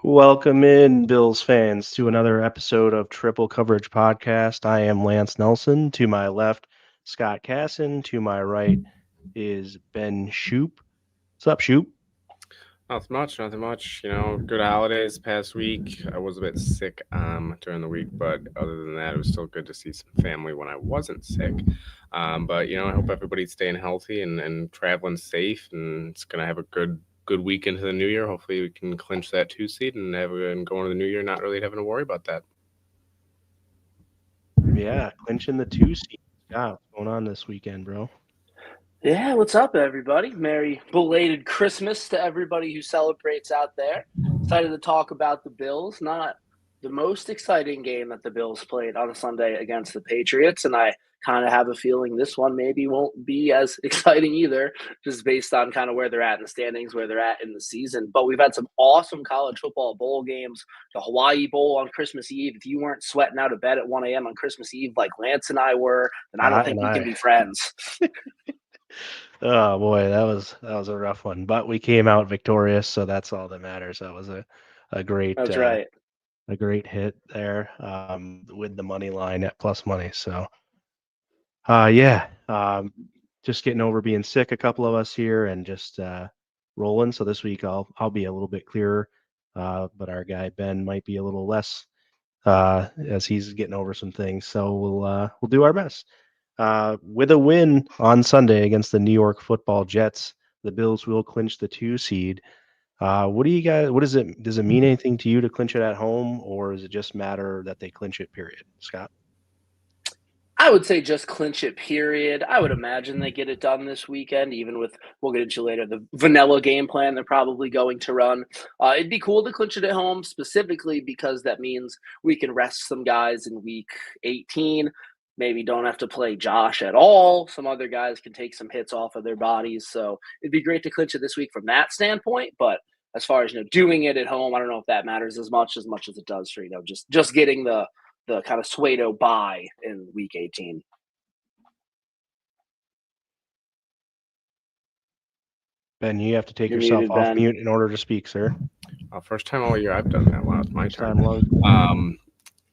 Welcome in, Bills fans, to another episode of Triple Coverage Podcast. I am Lance Nelson. To my left, Scott Casson. To my right is Ben Shoop. What's up, Shoop? Nothing much. Good holidays past week. I was a bit sick during the week, but other than that, it was still good to see some family when I wasn't sick. But I hope everybody's staying healthy and traveling safe, and it's gonna have a good week into the new year. Hopefully, we can clinch that 2 seed and go into the new year not really having to worry about that. Yeah, clinching the two seed. Yeah, what's going on this weekend, bro? Yeah, what's up, everybody? Merry belated Christmas to everybody who celebrates out there. Excited to talk about the Bills. Not the most exciting game that the Bills played on a Sunday against the Patriots, and I kind of have a feeling this one maybe won't be as exciting either, just based on kind of where they're at in the standings, where they're at in the season. But we've had some awesome college football bowl games. The Hawaii Bowl on Christmas Eve. If you weren't sweating out of bed at 1 a.m. on Christmas Eve like Lance and I were, then I don't Scott think and we can I. be friends. Oh boy, that was a rough one, but we came out victorious, so that's all that matters. That was a great That's right. a great hit there with the money line at plus money. So yeah, just getting over being sick, a couple of us here, and just rolling. So this week I'll be a little bit clearer, but our guy Ben might be a little less as he's getting over some things. So we'll do our best. With a win on Sunday against the New York Football Jets, the Bills will clinch the two seed. What do you guys? What is it? Does it mean anything to you to clinch it at home, or does it just matter that they clinch it? Period, Scott. I would say just clinch it, period. I would imagine they get it done this weekend, even with, we'll get into later, the vanilla game plan they're probably going to run. It'd be cool to clinch it at home, specifically because that means we can rest some guys in week 18. Maybe don't have to play Josh at all. Some other guys can take some hits off of their bodies. So it'd be great to clinch it this week from that standpoint. But as far as doing it at home, I don't know if that matters as much as it does for just getting the kind of pseudo bye in week 18. Ben, you have to take You're yourself muted, off Ben. mute in order to speak, sir. First time all year I've done that. Wow, it's my First turn. time long.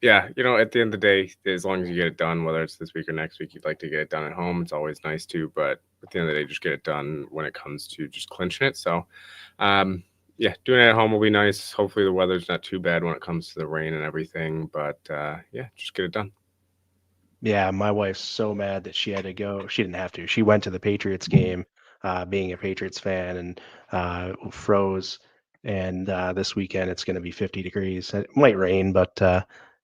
Yeah, at the end of the day, as long as you get it done, whether it's this week or next week, you'd like to get it done at home. It's always nice to, but at the end of the day, just get it done when it comes to just clinching it. So, yeah, doing it at home will be nice. Hopefully, the weather's not too bad when it comes to the rain and everything. But yeah, just get it done. Yeah, my wife's so mad that she had to go. She didn't have to. She went to the Patriots game, being a Patriots fan, and froze. And this weekend it's going to be 50 degrees. It might rain, but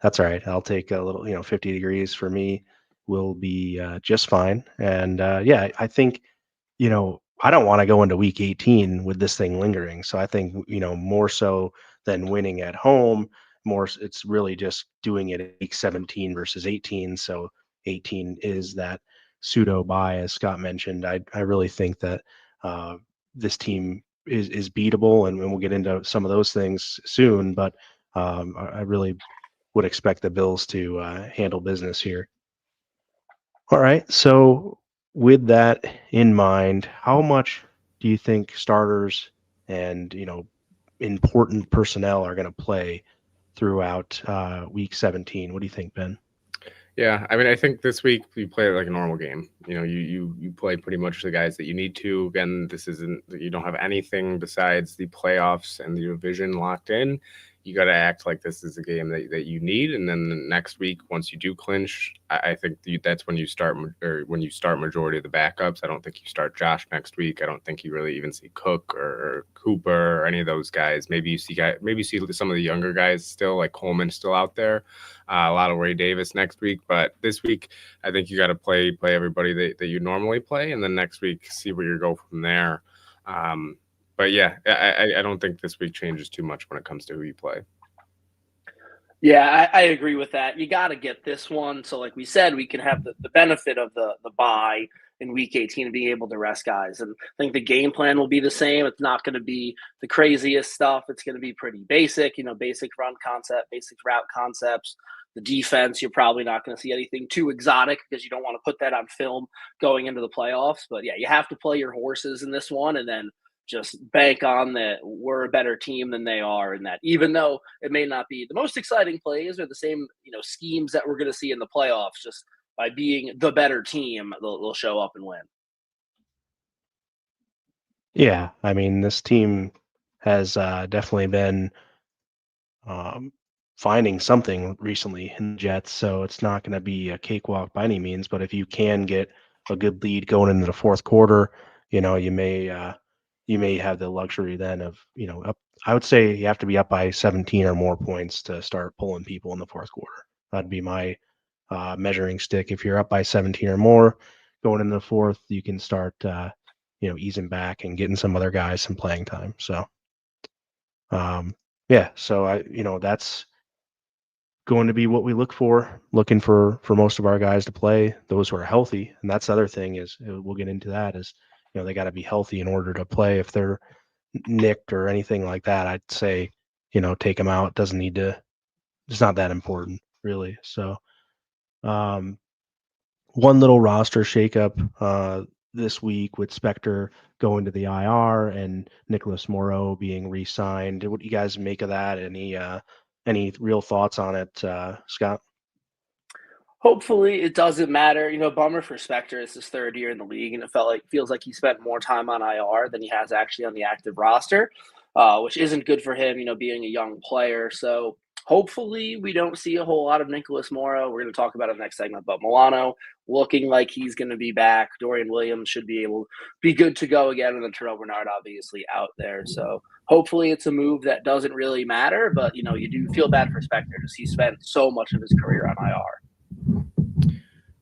that's all right. I'll take a little, 50 degrees for me will be just fine. And yeah, I think, I don't want to go into week 18 with this thing lingering. So I think, more so than winning at home, it's really just doing it at week 17 versus 18. So 18 is that pseudo bye, as Scott mentioned. I really think that this team is beatable, and we'll get into some of those things soon. But I really would expect the Bills to handle business here. All right. So with that in mind, how much do you think starters and important personnel are going to play throughout week 17? What do you think, Ben? Yeah, I mean, I think this week you play it like a normal game. You play pretty much the guys that you need to. Again, this isn't you don't have anything besides the playoffs and the division locked in. You got to act like this is a game that you need, and then the next week, once you do clinch, I think that's when you start or when you start majority of the backups. I don't think you start Josh next week. I don't think you really even see Cook or Cooper or any of those guys. Maybe you see some of the younger guys still, like Coleman still out there. A lot of Ray Davis next week, but this week I think you got to play everybody that you normally play, and then next week see where you go from there. Um, but yeah, I don't think this week changes too much when it comes to who you play. Yeah, I agree with that. You got to get this one. So, like we said, we can have the benefit of the bye in week 18 and being able to rest guys. And I think the game plan will be the same. It's not going to be the craziest stuff. It's going to be pretty basic, basic run concept, basic route concepts. The defense, you're probably not going to see anything too exotic because you don't want to put that on film going into the playoffs. But yeah, you have to play your horses in this one and then just bank on that we're a better team than they are, and that even though it may not be the most exciting plays or the same schemes that we're going to see in the playoffs, just by being the better team, they'll show up and win. Yeah, I mean, this team has definitely been um, finding something recently in the Jets, so it's not going to be a cakewalk by any means. But if you can get a good lead going into the fourth quarter, you may have the luxury then of up. I would say you have to be up by 17 or more points to start pulling people in the fourth quarter. That'd be my measuring stick. If you're up by 17 or more going into the fourth, you can start easing back and getting some other guys some playing time. So yeah, so that's going to be what we look for, looking for most of our guys to play, those who are healthy. And that's the other thing is we'll get into that is, they got to be healthy in order to play. If they're nicked or anything like that, I'd say, take them out. Doesn't need to, it's not that important really. So, one little roster shakeup this week with Spector going to the IR and Nicholas Morrow being re-signed. What do you guys make of that? Any real thoughts on it, Scott? Hopefully it doesn't matter. Bummer for Spector. It's his third year in the league, and it feels like he spent more time on IR than he has actually on the active roster, which isn't good for him. Being a young player. So hopefully we don't see a whole lot of Nicholas Morrow. We're going to talk about it next segment, but Milano looking like he's going to be back. Dorian Williams should be good to go again, and then Terrell Bernard obviously out there. So hopefully it's a move that doesn't really matter, but you do feel bad for Spector because he spent so much of his career on IR.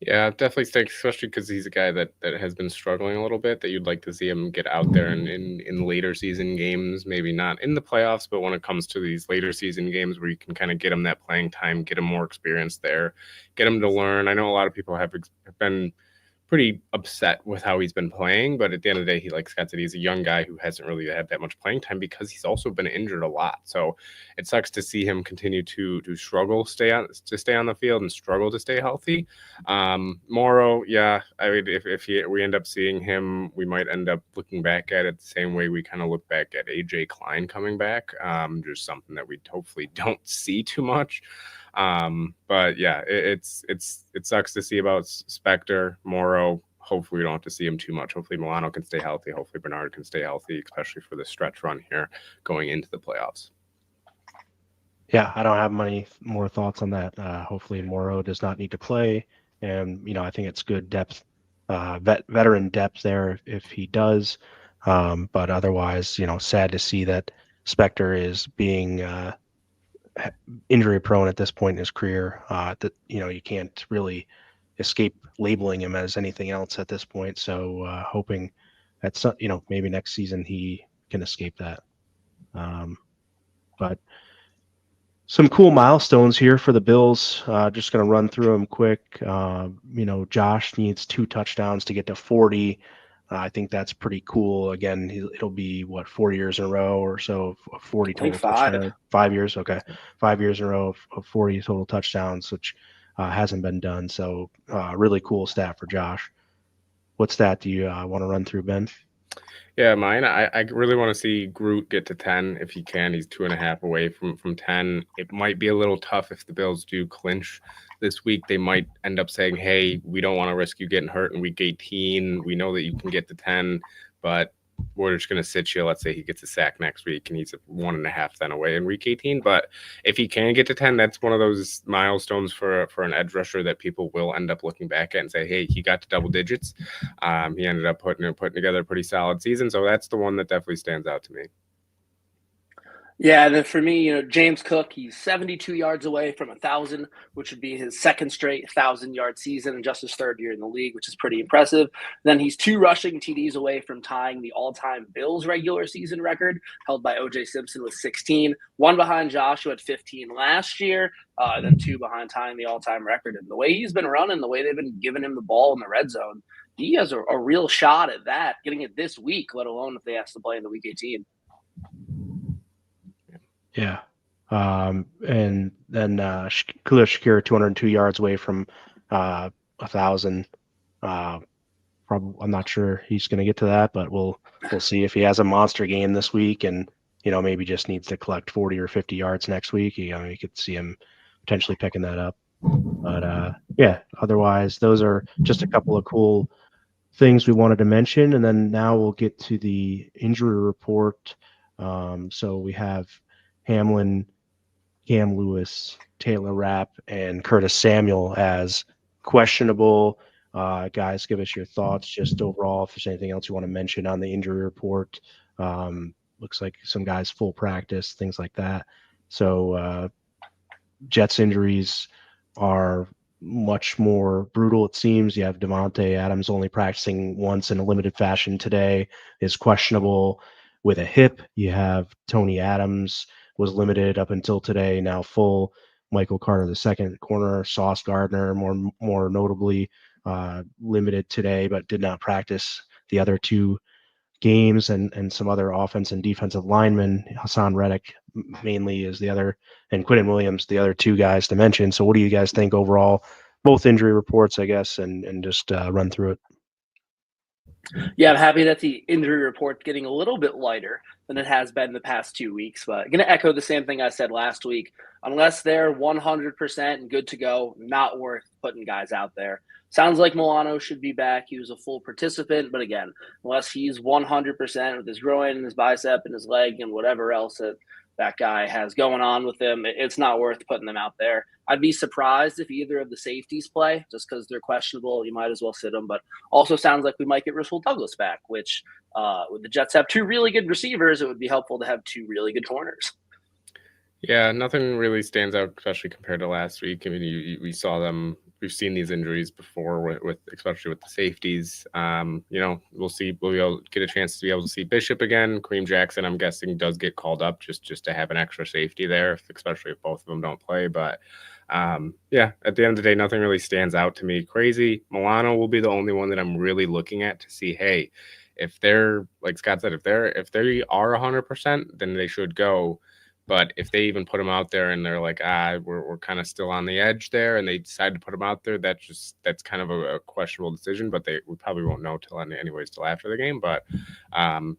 Yeah, definitely stinks, especially because he's a guy that has been struggling a little bit, that you'd like to see him get out there in later season games, maybe not in the playoffs, but when it comes to these later season games where you can kind of get him that playing time, get him more experience there, get him to learn. I know a lot of people have been pretty upset with how he's been playing, but at the end of the day, he, like Scott said, he's a young guy who hasn't really had that much playing time because he's also been injured a lot. So it sucks to see him continue to struggle, stay on the field and struggle to stay healthy. Morrow, yeah, I mean, if we end up seeing him, we might end up looking back at it the same way we kind of look back at AJ Klein coming back. Just something that we hopefully don't see too much. But yeah, it sucks to see about Spector, Morrow. Hopefully we don't have to see him too much. Hopefully Milano can stay healthy. Hopefully Bernard can stay healthy, especially for the stretch run here going into the playoffs. Yeah, I don't have many more thoughts on that. Hopefully Morrow does not need to play. And, I think it's good depth, veteran depth there if he does. But otherwise, sad to see that Spector is being injury prone at this point in his career. That you can't really escape labeling him as anything else at this point. So hoping that maybe next season he can escape that. But some cool milestones here for the Bills. Just going to run through them quick. Josh needs 2 touchdowns to get to 40. I think that's pretty cool. Again, it'll be 4 years in a row or so of 40 total touchdowns. 5 years, okay. 5 years in a row of 40 total touchdowns, which hasn't been done. So really cool stat for Josh. What stat do you want to run through, Ben? Yeah, mine. I really want to see Groot get to 10 if he can. He's 2.5 away from 10. It might be a little tough if the Bills do clinch this week. They might end up saying, "Hey, we don't want to risk you getting hurt in week 18. We know that you can get to 10, but we're just going to sit you." Let's say he gets a sack next week and he's 1.5 then away in week 18. But if he can get to 10, that's one of those milestones for an edge rusher that people will end up looking back at and say, "Hey, he got to double digits." He ended up putting together a pretty solid season. So that's the one that definitely stands out to me. Yeah, and then for me, James Cook, he's 72 yards away from 1,000, which would be his second straight 1,000-yard season and just his third year in the league, which is pretty impressive. Then he's 2 rushing TDs away from tying the all-time Bills regular season record held by O.J. Simpson with 16, 1 behind Josh, who had 15 last year, then 2 behind tying the all-time record. And the way he's been running, the way they've been giving him the ball in the red zone, he has a real shot at that, getting it this week, let alone if they have to play in the week 18. Yeah. And then Khalil Shakir, 202 yards away from 1,000. Probably, I'm not sure he's going to get to that, but we'll we'll see if he has a monster game this week and, maybe just needs to collect 40 or 50 yards next week. You could see him potentially picking that up. But yeah, otherwise, those are just a couple of cool things we wanted to mention. And then now we'll get to the injury report. So we have Hamlin, Cam Lewis, Taylor Rapp, and Curtis Samuel as questionable. Guys, give us your thoughts just overall. If there's anything else you want to mention on the injury report, looks like some guys full practice, things like that. So Jets injuries are much more brutal, it seems. You have Devontae Adams only practicing once in a limited fashion today, is questionable with a hip. You have Tony Adams was limited up until today, now full. Michael Carter, the second corner, Sauce Gardner, more notably, limited today, but did not practice the other two games, and some other offense and defensive linemen. Hassan Reddick mainly is the other, and Quinton Williams, the other two guys to mention. So what do you guys think overall? Both injury reports, I guess, and just run through it. Yeah, I'm happy that the injury report getting a little bit lighter than it has been the past 2 weeks. But I'm going to echo the same thing I said last week. Unless they're 100% and good to go, not worth putting guys out there. Sounds like Milano should be back. He was a full participant. But again, unless he's 100% with his groin and his bicep and his leg and whatever else that guy has going on with him, it's not worth putting them out there. I'd be surprised if either of the safeties play just because they're questionable. You might as well sit them. But also sounds like we might get Russell Douglas back, which when the Jets have two really good receivers, it would be helpful to have two really good corners. Yeah, nothing really stands out, especially compared to last week. I mean, we saw them. We've seen these injuries before, with especially with the safeties. We'll see. We'll get a chance to be able to see Bishop again. Kareem Jackson, I'm guessing, does get called up just to have an extra safety there, especially if both of them don't play. But yeah, at the end of the day, nothing really stands out to me crazy. Milano will be the only one that I'm really looking at to see, hey, if they're, like Scott said, if they are 100%, then they should go. But if they even put him out there and they're like, we're kind of still on the edge there, and they decide to put him out there, that's kind of a questionable decision. But we probably won't know till after the game. But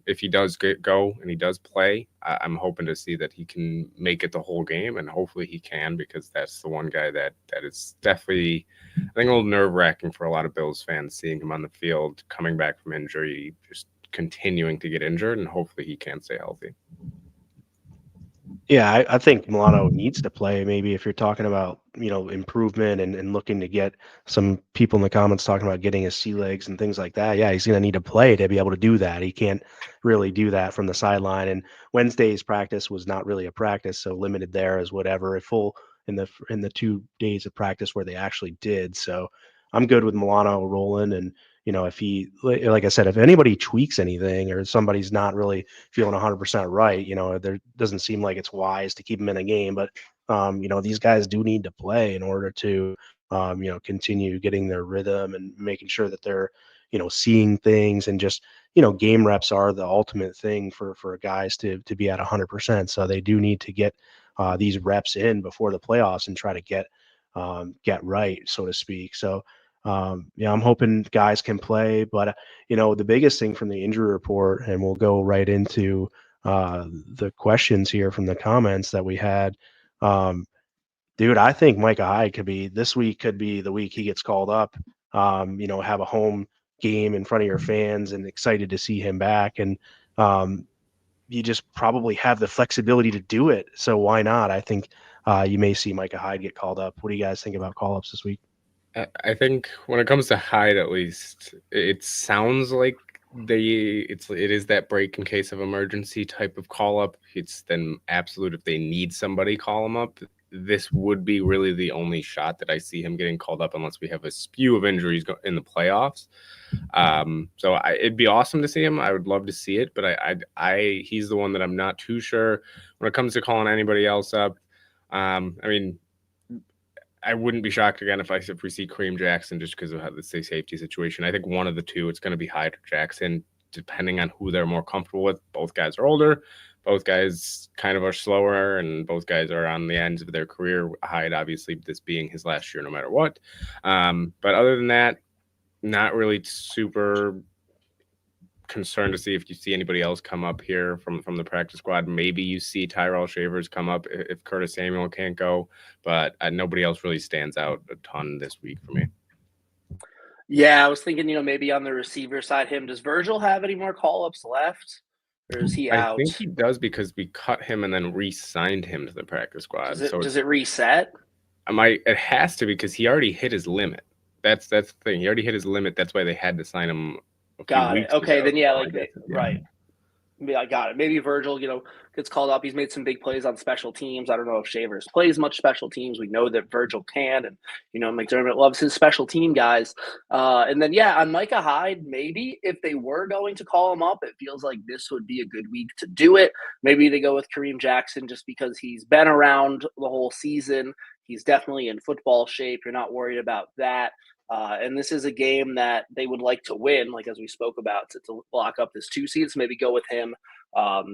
if he does go and he does play, I'm hoping to see that he can make it the whole game, and hopefully he can, because that's the one guy that is definitely, I think, a little nerve-wracking for a lot of Bills fans, seeing him on the field, coming back from injury, just continuing to get injured, and hopefully he can stay healthy. Yeah, I think Milano needs to play. Maybe if you're talking about, improvement and looking to get some people in the comments talking about getting his sea legs and things like that. Yeah, he's going to need to play to be able to do that. He can't really do that from the sideline. And Wednesday's practice was not really a practice, so limited there as whatever. Full in the 2 days of practice where they actually did. So I'm good with Milano rolling. And if he, like I said, if anybody tweaks anything or somebody's not really feeling 100% right, there doesn't seem like it's wise to keep him in a game. But these guys do need to play in order to continue getting their rhythm and making sure that they're seeing things, and just game reps are the ultimate thing for guys to be at 100%. So they do need to get these reps in before the playoffs and try to get right, so to speak. So I'm hoping guys can play. But the biggest thing from the injury report, and we'll go right into the questions here from the comments that we had. Dude, I think Micah Hyde could be the week he gets called up. Have a home game in front of your fans and excited to see him back. And you just probably have the flexibility to do it. So why not? I think you may see Micah Hyde get called up. What do you guys think about call-ups this week? I think when it comes to Hyde, at least, it sounds like it is that break in case of emergency type of call up. It's then absolute if they need somebody, call him up. This would be really the only shot that I see him getting called up, unless we have a spew of injuries in the playoffs. So it'd be awesome to see him. I would love to see it, but he's the one that I'm not too sure when it comes to calling anybody else up. I wouldn't be shocked again if we see Kareem Jackson, just because of how the safety situation. I think one of the two, it's going to be Hyde or Jackson, depending on who they're more comfortable with. Both guys are older. Both guys kind of are slower, and both guys are on the ends of their career. Hyde, obviously, this being his last year no matter what. But other than that, not really super concerned to see if you see anybody else come up here from the practice squad. Maybe you see Tyrell Shavers come up if Curtis Samuel can't go, but nobody else really stands out a ton this week for me. Yeah, I was thinking, maybe on the receiver side, does Virgil have any more call-ups left? Or is he I out? think he does because we cut him and then re-signed him to the practice squad. Does it reset? It has to because he already hit his limit. That's the thing. He already hit his limit. That's why they had to sign him a few Got it. weeks Okay, ago. then yeah, So right. Yeah, I got it. Maybe Virgil, gets called up. He's made some big plays on special teams. I don't know if Shavers plays much special teams. We know that Virgil can, and McDermott loves his special team guys. And then on Micah Hyde, maybe if they were going to call him up, it feels like this would be a good week to do it. Maybe they go with Kareem Jackson just because he's been around the whole season. He's definitely in football shape. You're not worried about that. And this is a game that they would like to win, like as we spoke about, to lock up this 2 seed. So maybe go with him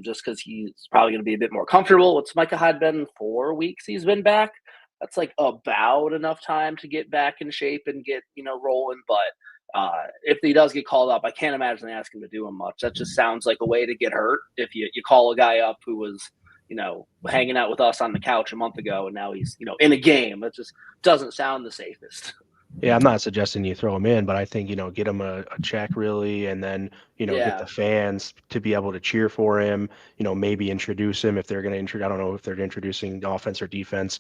just because he's probably going to be a bit more comfortable. What's Micah Hyde been 4 weeks he's been back? That's like about enough time to get back in shape and get, rolling. But if he does get called up, I can't imagine they ask him to do him much. That just sounds like a way to get hurt. If you call a guy up who was, hanging out with us on the couch a month ago and now he's, in a game, it just doesn't sound the safest. Yeah, I'm not suggesting you throw him in, but I think, get him a check really, and then, get the fans to be able to cheer for him, maybe introduce him if they're going to I don't know if they're introducing offense or defense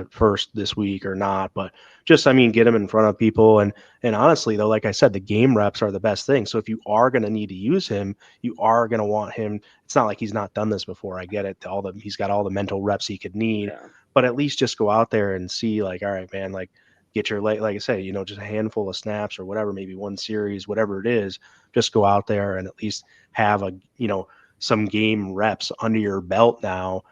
first this week or not, but just, get him in front of people. And honestly, though, like I said, the game reps are the best thing. So if you are going to need to use him, you are going to want him. It's not like he's not done this before. I get it. He's got all the mental reps he could need, but at least just go out there and see like, all right, man, like, get your, like I say, just a handful of snaps or whatever, maybe one series, whatever it is, just go out there and at least have some game reps under your belt now,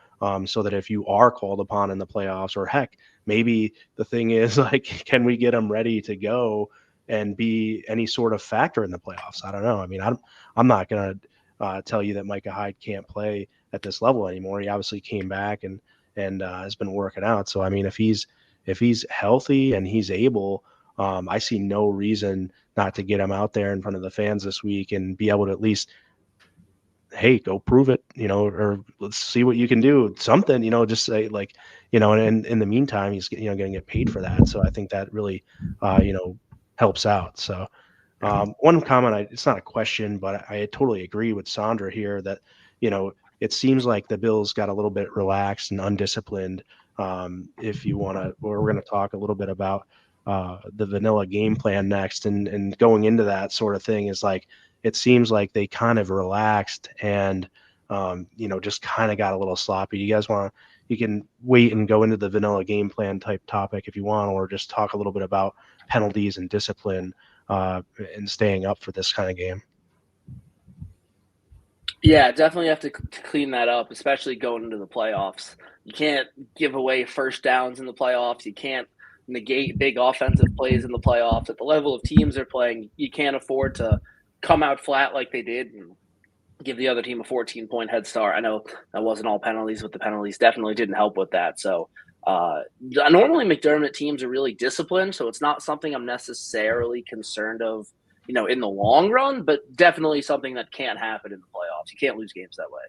so that if you are called upon in the playoffs, or heck, maybe the thing is like, can we get them ready to go and be any sort of factor in the playoffs? I don't know. I mean, I'm not going to tell you that Micah Hyde can't play at this level anymore. He obviously came back and has been working out. So, I mean, if he's healthy and he's able, I see no reason not to get him out there in front of the fans this week and be able to at least, hey, go prove it, or let's see what you can do. Something, just say like, and in the meantime, he's, going to get paid for that. So I think that really, helps out. So one comment, it's not a question, but I totally agree with Sandra here that, it seems like the Bills got a little bit relaxed and undisciplined. If you want to, we're going to talk a little bit about the vanilla game plan next, and going into that sort of thing is like, it seems like they kind of relaxed and, just kind of got a little sloppy. You can wait and go into the vanilla game plan type topic if you want, or just talk a little bit about penalties and discipline and staying up for this kind of game. Yeah, definitely have to clean that up, especially going into the playoffs. You can't give away first downs in the playoffs. You can't negate big offensive plays in the playoffs. At the level of teams they're playing, you can't afford to come out flat like they did and give the other team a 14-point head start. I know that wasn't all penalties, but the penalties definitely didn't help with that. So normally McDermott teams are really disciplined, so it's not something I'm necessarily concerned of, in the long run, but definitely something that can't happen in the playoffs. You can't lose games that way.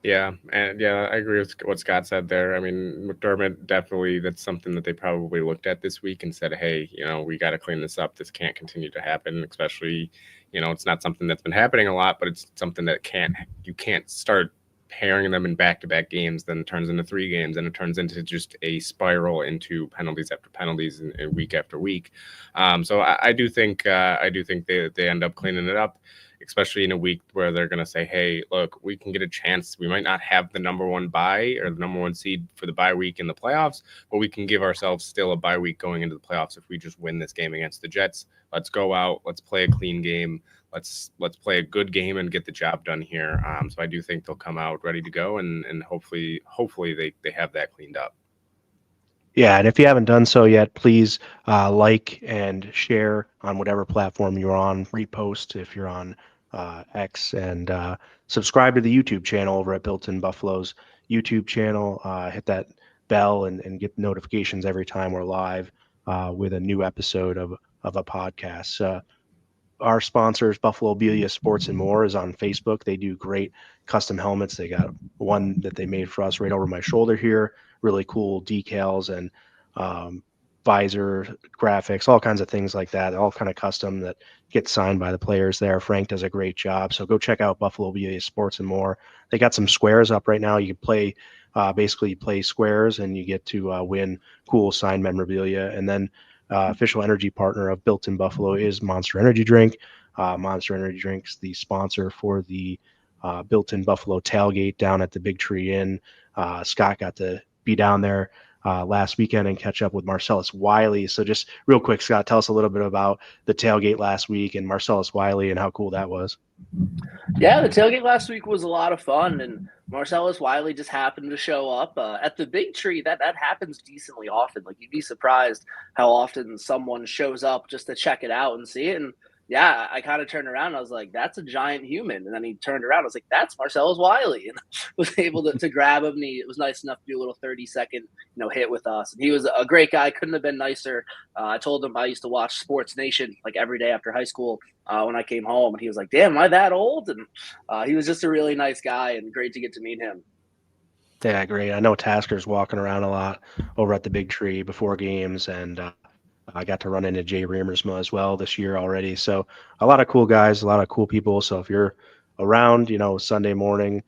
Yeah, and yeah, I agree with what Scott said there. I mean, McDermott, definitely, that's something that they probably looked at this week and said, hey, we got to clean this up. This can't continue to happen, especially, it's not something that's been happening a lot, but it's something that you can't start pairing them in back-to-back games, then it turns into 3 games, and it turns into just a spiral into penalties after penalties and week after week. So I do think they end up cleaning it up, especially in a week where they're going to say, hey, look, we can get a chance. We might not have the number 1 bye or the number 1 seed for the bye week in the playoffs, but we can give ourselves still a bye week going into the playoffs if we just win this game against the Jets. Let's go out. Let's play a clean game. Let's play a good game and get the job done here. So I do think they'll come out ready to go, and hopefully they have that cleaned up. Yeah, and if you haven't done so yet, please like and share on whatever platform you're on. Repost if you're on X, and subscribe to the YouTube channel over at Built in Buffalo's YouTube channel. Hit that bell and get notifications every time we're live with a new episode of a podcast. our sponsors, Buffalo Belia Sports and More, is on Facebook. They do great custom helmets. They got one that they made for us right over my shoulder here. Really cool decals and visor graphics, all kinds of things like that, all kind of custom that get signed by the players there. Frank does a great job. So go check out Buffalo Belia Sports and More. They got some squares up right now. You can play, basically you play squares and you get to win cool signed memorabilia. And then official energy partner of Built in Buffalo is Monster Energy Drink. Monster Energy Drink's the sponsor for the Built in Buffalo tailgate down at the Big Tree Inn. Scott got to be down there last weekend and catch up with Marcellus Wiley. So just real quick, Scott, tell us a little bit about the tailgate last week and Marcellus Wiley and how cool that was. Yeah, the tailgate last week was a lot of fun, and Marcellus Wiley just happened to show up at the Big Tree. That happens decently often. Like, you'd be surprised how often someone shows up just to check it out and see it. And yeah, I kind of turned around and I was like, "That's a giant human." And then he turned around. I was like, "That's Marcellus Wiley," and was able to grab him. And it was nice enough to do a little 30-second hit with us. And he was a great guy. Couldn't have been nicer. I told him I used to watch Sports Nation like every day after high school. When I came home, and he was like, "Damn, am I that old?" And he was just a really nice guy, and great to get to meet him. Yeah, great. I know Tasker's walking around a lot over at the Big Tree before games, and I got to run into Jay Reamersma as well this year already. So a lot of cool guys, a lot of cool people. So if you're around, Sunday morning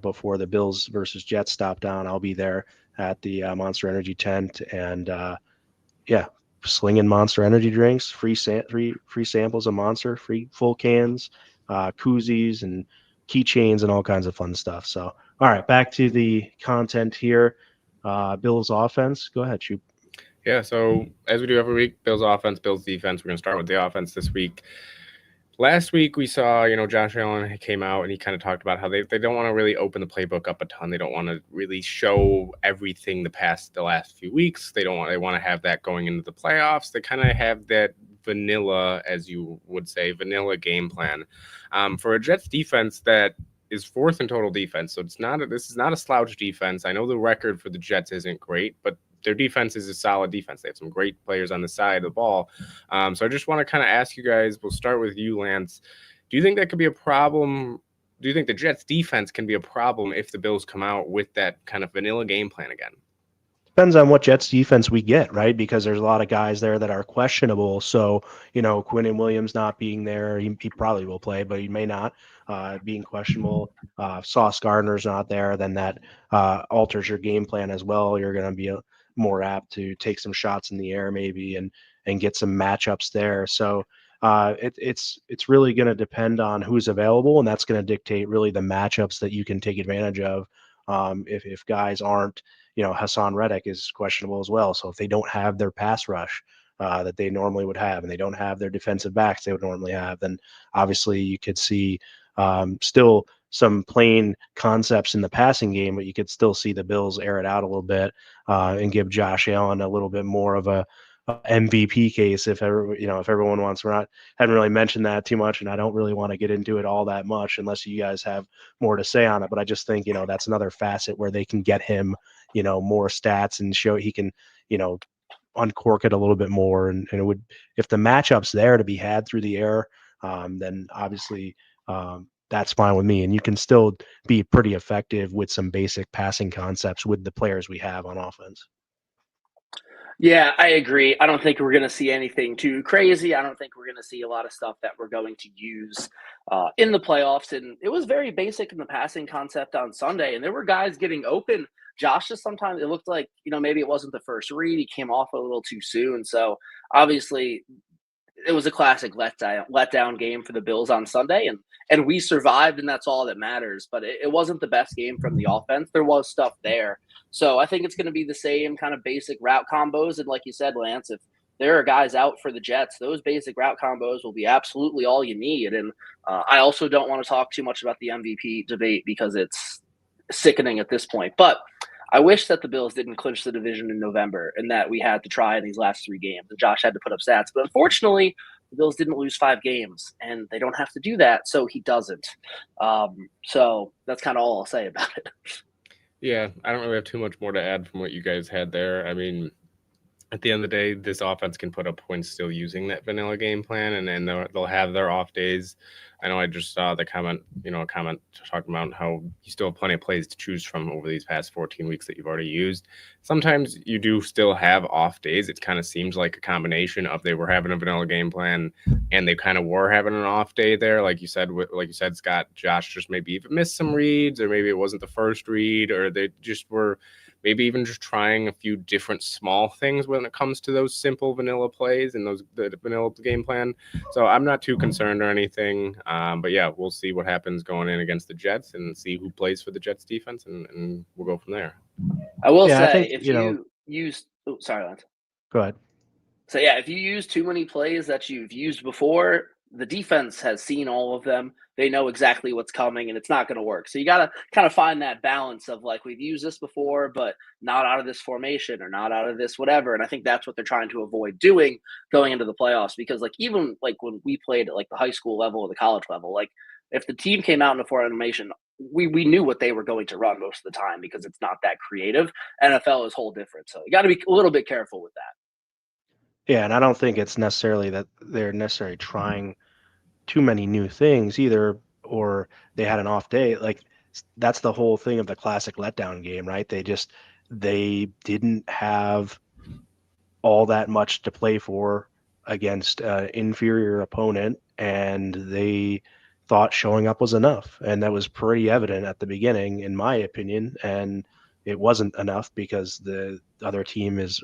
before the Bills versus Jets stop down, I'll be there at the Monster Energy tent, and yeah, slinging Monster Energy drinks, free samples of Monster, free full cans, koozies, and keychains, and all kinds of fun stuff. So, all right, back to the content here. Bills offense. Go ahead, shoot. Yeah, so as we do every week, Bills offense, Bills defense. We're going to start with the offense this week. Last week we saw, Josh Allen came out and he kind of talked about how they don't want to really open the playbook up a ton. They don't want to really show everything the last few weeks. They want to have that going into the playoffs. They kind of have that vanilla, as you would say, vanilla game plan for a Jets defense that is fourth in total defense. So this is not a slouch defense. I know the record for the Jets isn't great, but their defense is a solid defense. They have some great players on the side of the ball. So I just want to kind of ask you guys, we'll start with you, Lance. Do you think that could be a problem? Do you think the Jets defense can be a problem if the Bills come out with that kind of vanilla game plan again? Depends on what Jets defense we get, right? Because there's a lot of guys there that are questionable. So, Quinnen Williams not being there, he probably will play, but he may not, being questionable. Sauce Gardner's not there, then that alters your game plan as well. You're going to be more apt to take some shots in the air maybe and get some matchups there. So it's really going to depend on who's available, and that's going to dictate really the matchups that you can take advantage of. If guys aren't, Hassan Reddick is questionable as well. So if they don't have their pass rush that they normally would have, and they don't have their defensive backs they would normally have, then obviously you could see still some plain concepts in the passing game, but you could still see the Bills air it out a little bit and give Josh Allen a little bit more of a MVP case if everyone wants. Haven't really mentioned that too much, and I don't really want to get into it all that much unless you guys have more to say on it. But I just think that's another facet where they can get him more stats and show he can uncork it a little bit more, and it would, if the matchup's there to be had through the air, then obviously that's fine with me, and you can still be pretty effective with some basic passing concepts with the players we have on offense. Yeah, I agree. I don't think we're going to see anything too crazy. I don't think we're going to see a lot of stuff that we're going to use in the playoffs. And it was very basic in the passing concept on Sunday. And there were guys getting open. Josh, just sometimes it looked like, maybe it wasn't the first read. He came off a little too soon. So obviously it was a classic letdown game for the Bills on Sunday. And we survived, and that's all that matters. But it wasn't the best game from the offense. There was stuff there. So I think it's going to be the same kind of basic route combos. And like you said, Lance, if there are guys out for the Jets, those basic route combos will be absolutely all you need. And I also don't want to talk too much about the MVP debate because it's sickening at this point. But I wish that the Bills didn't clinch the division in November and that we had to try in these last 3 games. And Josh had to put up stats. But unfortunately, the Bills didn't lose 5 games, and they don't have to do that, so he doesn't. So that's kind of all I'll say about it. Yeah, I don't really have too much more to add from what you guys had there. I mean, at the end of the day, this offense can put up points still using that vanilla game plan, and then they'll have their off days. I know I just saw the comment, a comment talking about how you still have plenty of plays to choose from over these past 14 weeks that you've already used. Sometimes you do still have off days. It kind of seems like a combination of they were having a vanilla game plan and they kind of were having an off day there. Like you said, Scott, Josh just maybe even missed some reads, or maybe it wasn't the first read, or they just were maybe even just trying a few different small things when it comes to those simple vanilla plays and the vanilla game plan. So I'm not too concerned or anything. But yeah, we'll see what happens going in against the Jets and see who plays for the Jets defense, and we'll go from there. I will Yeah, I say, think, if you use, sorry, Lance. go ahead. So yeah, if you use too many plays that you've used before, the defense has seen all of them. They know exactly what's coming, and it's not going to work. So you got to kind of find that balance of like, we've used this before, but not out of this formation or not out of this whatever. And I think that's what they're trying to avoid doing going into the playoffs, because like even like when we played at like the high school level or the college level, like if the team came out in a formation, we knew what they were going to run most of the time because it's not that creative. NFL is whole different. So you got to be a little bit careful with that. Yeah, and I don't think it's necessarily that they're necessarily trying too many new things either, or they had an off day. Like that's the whole thing of the classic letdown game, right? They didn't have all that much to play for against an inferior opponent, and they thought showing up was enough, and that was pretty evident at the beginning, in my opinion. And it wasn't enough because the other team is,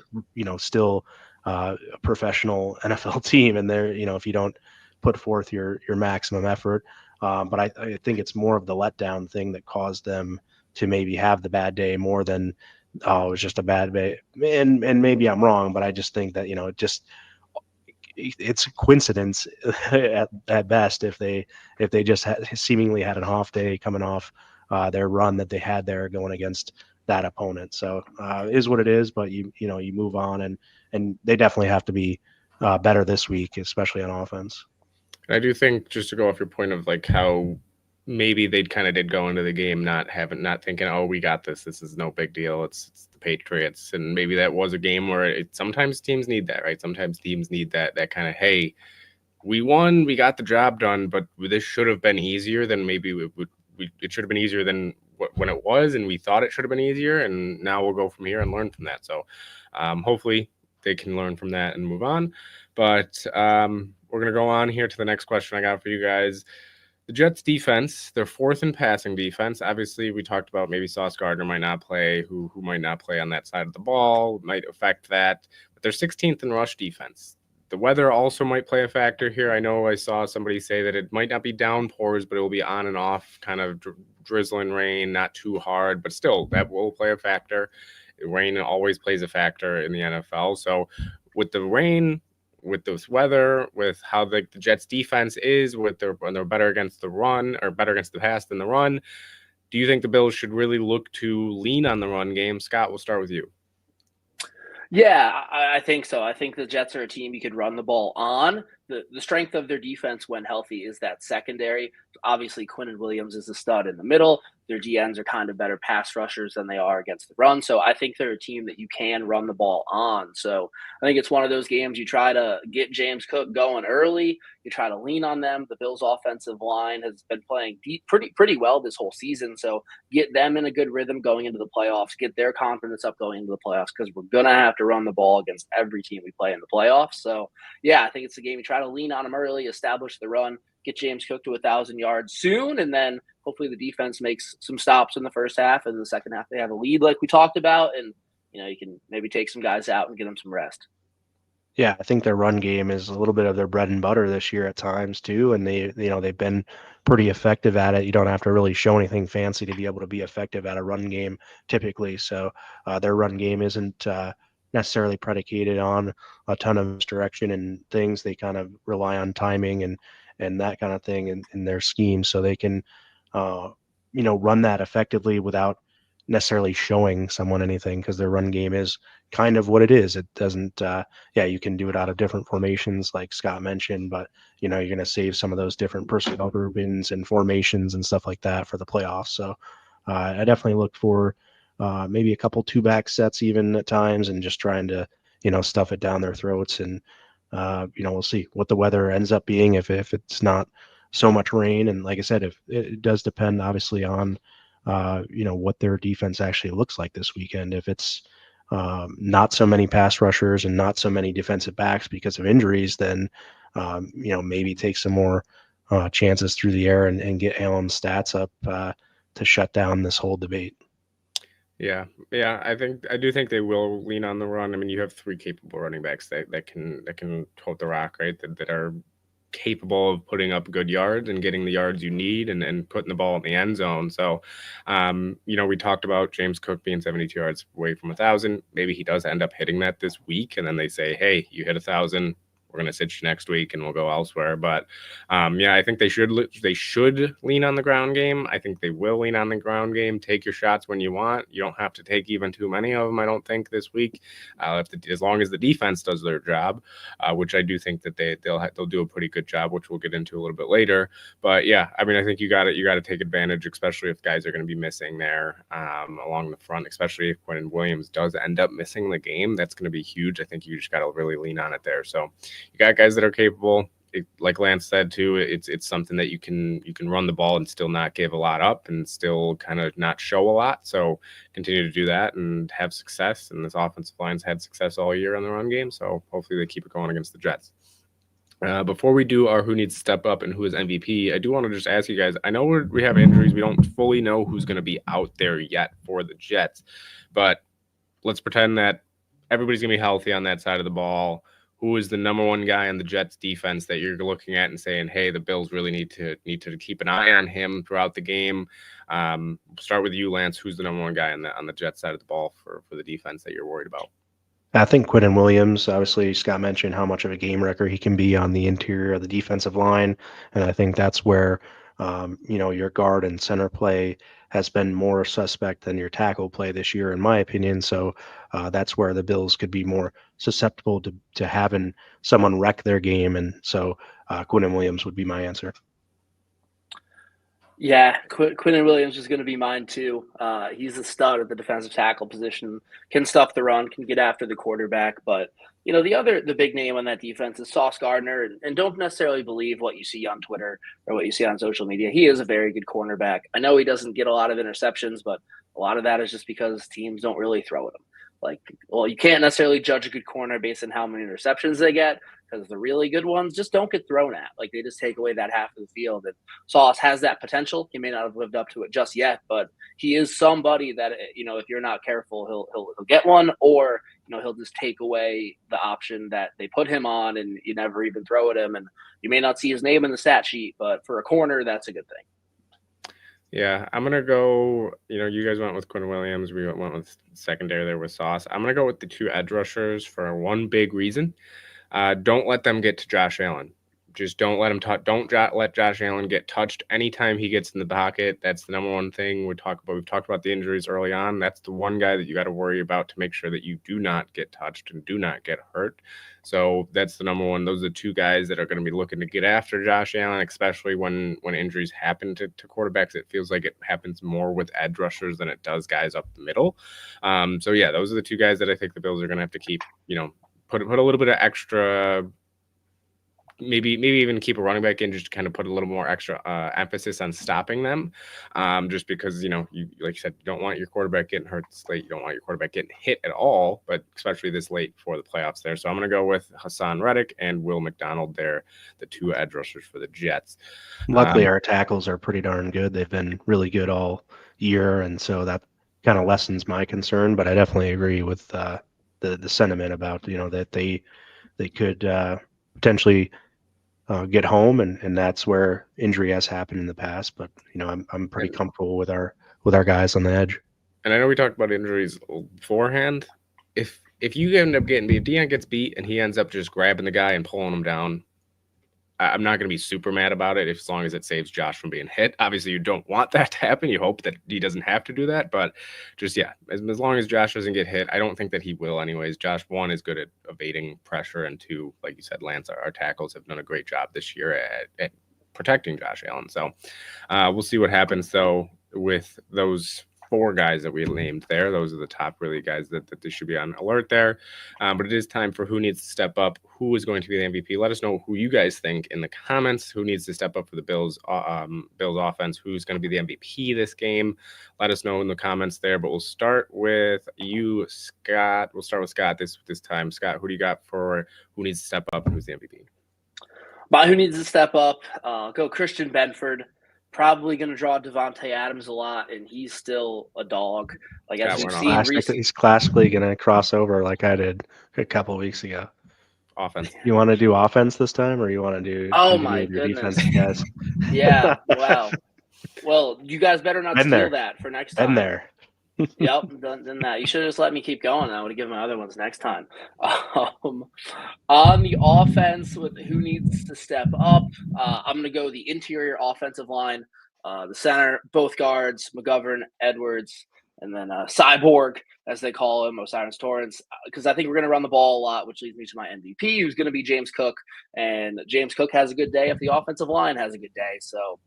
still a professional NFL team, and they're, if you don't put forth your maximum effort. But I think it's more of the letdown thing that caused them to maybe have the bad day more than, oh, it was just a bad day. And maybe I'm wrong, but I just think that, it's a coincidence at best if they just seemingly had an off day coming off their run that they had there going against that opponent. So it is what it is, but you move on, and they definitely have to be better this week, especially on offense. I do think, just to go off your point of like how maybe they kind of did go into the game not thinking, oh, we got this. This is no big deal. It's the Patriots, and maybe that was a game where sometimes teams need that, right? Sometimes teams need that kind of, hey, we won, we got the job done, but this should have been easier than maybe it should have been easier than when it was, and we thought it should have been easier, and now we'll go from here and learn from that. So hopefully they can learn from that and move on. But we're going to go on here to the next question I got for you guys. The Jets defense, they're fourth in passing defense. Obviously, we talked about maybe Sauce Gardner might not play, who might not play on that side of the ball, might affect that. But they're 16th in rush defense. The weather also might play a factor here. I know I saw somebody say that it might not be downpours, but it will be on and off, kind of drizzling rain, not too hard, but still that will play a factor. Rain always plays a factor in the NFL. So with the rain, with this weather, with how the Jets defense is, when they're better against the run or better against the pass than the run, do you think the Bills should really look to lean on the run game? Scott, we'll start with you. Yeah, I think so. I think the Jets are a team you could run the ball on. The strength of their defense when healthy is that secondary. Obviously, Quinnen Williams is a stud in the middle. Their DNs are kind of better pass rushers than they are against the run. So I think they're a team that you can run the ball on. So I think it's one of those games you try to get James Cook going early. You try to lean on them. The Bills' offensive line has been playing pretty well this whole season. So get them in a good rhythm going into the playoffs. Get their confidence up going into the playoffs, because we're going to have to run the ball against every team we play in the playoffs. So, yeah, I think it's a game you try to lean on them early, establish the run, get James Cook to 1,000 yards soon, and then hopefully the defense makes some stops in the first half, and in the second half they have a lead like we talked about, and you can maybe take some guys out and get them some rest. Yeah, I think their run game is a little bit of their bread and butter this year at times too, and they've been pretty effective at it. You don't have to really show anything fancy to be able to be effective at a run game typically. So their run game isn't necessarily predicated on a ton of misdirection and things. They kind of rely on timing and that kind of thing in their scheme, so they can run that effectively without necessarily showing someone anything, because their run game is kind of what it is. It doesn't you can do it out of different formations like Scott mentioned, but you're going to save some of those different personnel groupings and formations and stuff like that for the playoffs. So I definitely look for maybe a couple two back sets even at times, and just trying to stuff it down their throats. And we'll see what the weather ends up being if it's not so much rain. And like I said, if it does depend obviously on what their defense actually looks like this weekend. If it's not so many pass rushers and not so many defensive backs because of injuries, then maybe take some more chances through the air and get Allen's stats up to shut down this whole debate. Yeah, I do think they will lean on the run. I mean, you have 3 capable running backs that can hold the rock, right? That are capable of putting up good yards and getting the yards you need and putting the ball in the end zone. So, we talked about James Cook being 72 yards away from 1,000. Maybe he does end up hitting that this week, and then they say, hey, you hit 1,000. We're going to sit you next week and we'll go elsewhere. But I think they should lean on the ground game. I think they will lean on the ground game. Take your shots when you want. You don't have to take even too many of them, I don't think, this week. As long as the defense does their job, which I do think that they'll do a pretty good job, which we'll get into a little bit later. But yeah, I mean, I think you got to take advantage, especially if guys are going to be missing there along the front, especially if Quentin Williams does end up missing the game. That's going to be huge. I think you just got to really lean on it there. So you got guys that are capable. Like Lance said too, it's something that you can run the ball and still not give a lot up and still kind of not show a lot. So continue to do that and have success. And this offensive line's had success all year on the run game. So hopefully they keep it going against the Jets. Before we do our who needs to step up and who is MVP, I do want to just ask you guys, I know we have injuries. We don't fully know who's going to be out there yet for the Jets, but let's pretend that everybody's going to be healthy on that side of the ball. Who is the number one guy on the Jets defense that you're looking at and saying, hey, the Bills really need to keep an eye on him throughout the game? Start with you, Lance. Who's the number one guy on the Jets side of the ball for the defense that you're worried about? I think Quentin Williams, obviously Scott mentioned how much of a game wrecker he can be on the interior of the defensive line. And I think that's where, your guard and center play has been more suspect than your tackle play this year, in my opinion. So that's where the Bills could be more susceptible to having someone wreck their game. And so Quentin Williams would be my answer. Yeah, Quinton Williams is going to be mine too. He's a stud at the defensive tackle position. Can stuff the run, can get after the quarterback. But the big name on that defense is Sauce Gardner. And don't necessarily believe what you see on Twitter or what you see on social media. He is a very good cornerback. I know he doesn't get a lot of interceptions, but a lot of that is just because teams don't really throw at him. You can't necessarily judge a good corner based on how many interceptions they get, because the really good ones just don't get thrown at. They just take away that half of the field. And Sauce has that potential. He may not have lived up to it just yet, but he is somebody that, if you're not careful, he'll get one, or he'll just take away the option that they put him on, and you never even throw at him. And you may not see his name in the stat sheet, but for a corner, that's a good thing. Yeah, I'm going to go, you guys went with Quinn Williams. We went with secondary there with Sauce. I'm going to go with the 2 edge rushers for one big reason. Don't let them get to Josh Allen. Just don't let him let Josh Allen get touched anytime he gets in the pocket. That's the number one thing we've talked about the injuries early on. That's the one guy that you got to worry about to make sure that you do not get touched and do not get hurt. So that's the number one. Those are the 2 guys that are going to be looking to get after Josh Allen, especially when injuries happen to quarterbacks. It feels like it happens more with edge rushers than it does guys up the middle. So yeah, those are the 2 guys that I think the Bills are going to have to keep, put a little bit of extra, maybe even keep a running back in just to kind of put a little more extra emphasis on stopping them. Just because, you like you said, you don't want your quarterback getting hurt this late. You don't want your quarterback getting hit at all, but especially this late before the playoffs there. So I'm going to go with Hassan Reddick and Will McDonald there, the 2 edge rushers for the Jets. Luckily, our tackles are pretty darn good. They've been really good all year, and so that kind of lessens my concern. But I definitely agree with the sentiment about that they could potentially get home, and that's where injury has happened in the past. But I'm pretty comfortable with our guys on the edge. And I know we talked about injuries beforehand. If you end up if Deion gets beat and he ends up just grabbing the guy and pulling him down, I'm not going to be super mad about it as long as it saves Josh from being hit. Obviously, you don't want that to happen. You hope that he doesn't have to do that. But just, as long as Josh doesn't get hit, I don't think that he will anyways. Josh, 1, is good at evading pressure. And 2, like you said, Lance, our tackles have done a great job this year at protecting Josh Allen. So we'll see what happens, though, with those 4 guys that we named there. Those are the top really guys that they should be on alert there. But it is time for who needs to step up. Who is going to be the MVP? Let us know who you guys think in the comments. Who needs to step up for the Bills offense? Who's going to be the MVP this game? Let us know in the comments there. But we'll start with you, Scott. We'll start with Scott this time. Scott, who do you got for who needs to step up and who's the MVP? By who needs to step up, go Christian Benford. Probably going to draw Devontae Adams a lot, and he's still a dog. Like as we've seen recently, he's classically going to cross over like I did a couple of weeks ago. Offense. You want to do offense this time, or you want to do? Oh my goodness! Defense, guys? Yeah. Wow. Well, you guys better not steal that for next time. Been there. Yep, done that. You should have just let me keep going. I would have given my other ones next time. On the offense, with who needs to step up, I'm going to go the interior offensive line, the center, both guards, McGovern, Edwards, and then Cyborg, as they call him, Osiris Torrance, because I think we're going to run the ball a lot, which leads me to my MVP, who's going to be James Cook. And James Cook has a good day if the offensive line has a good day. So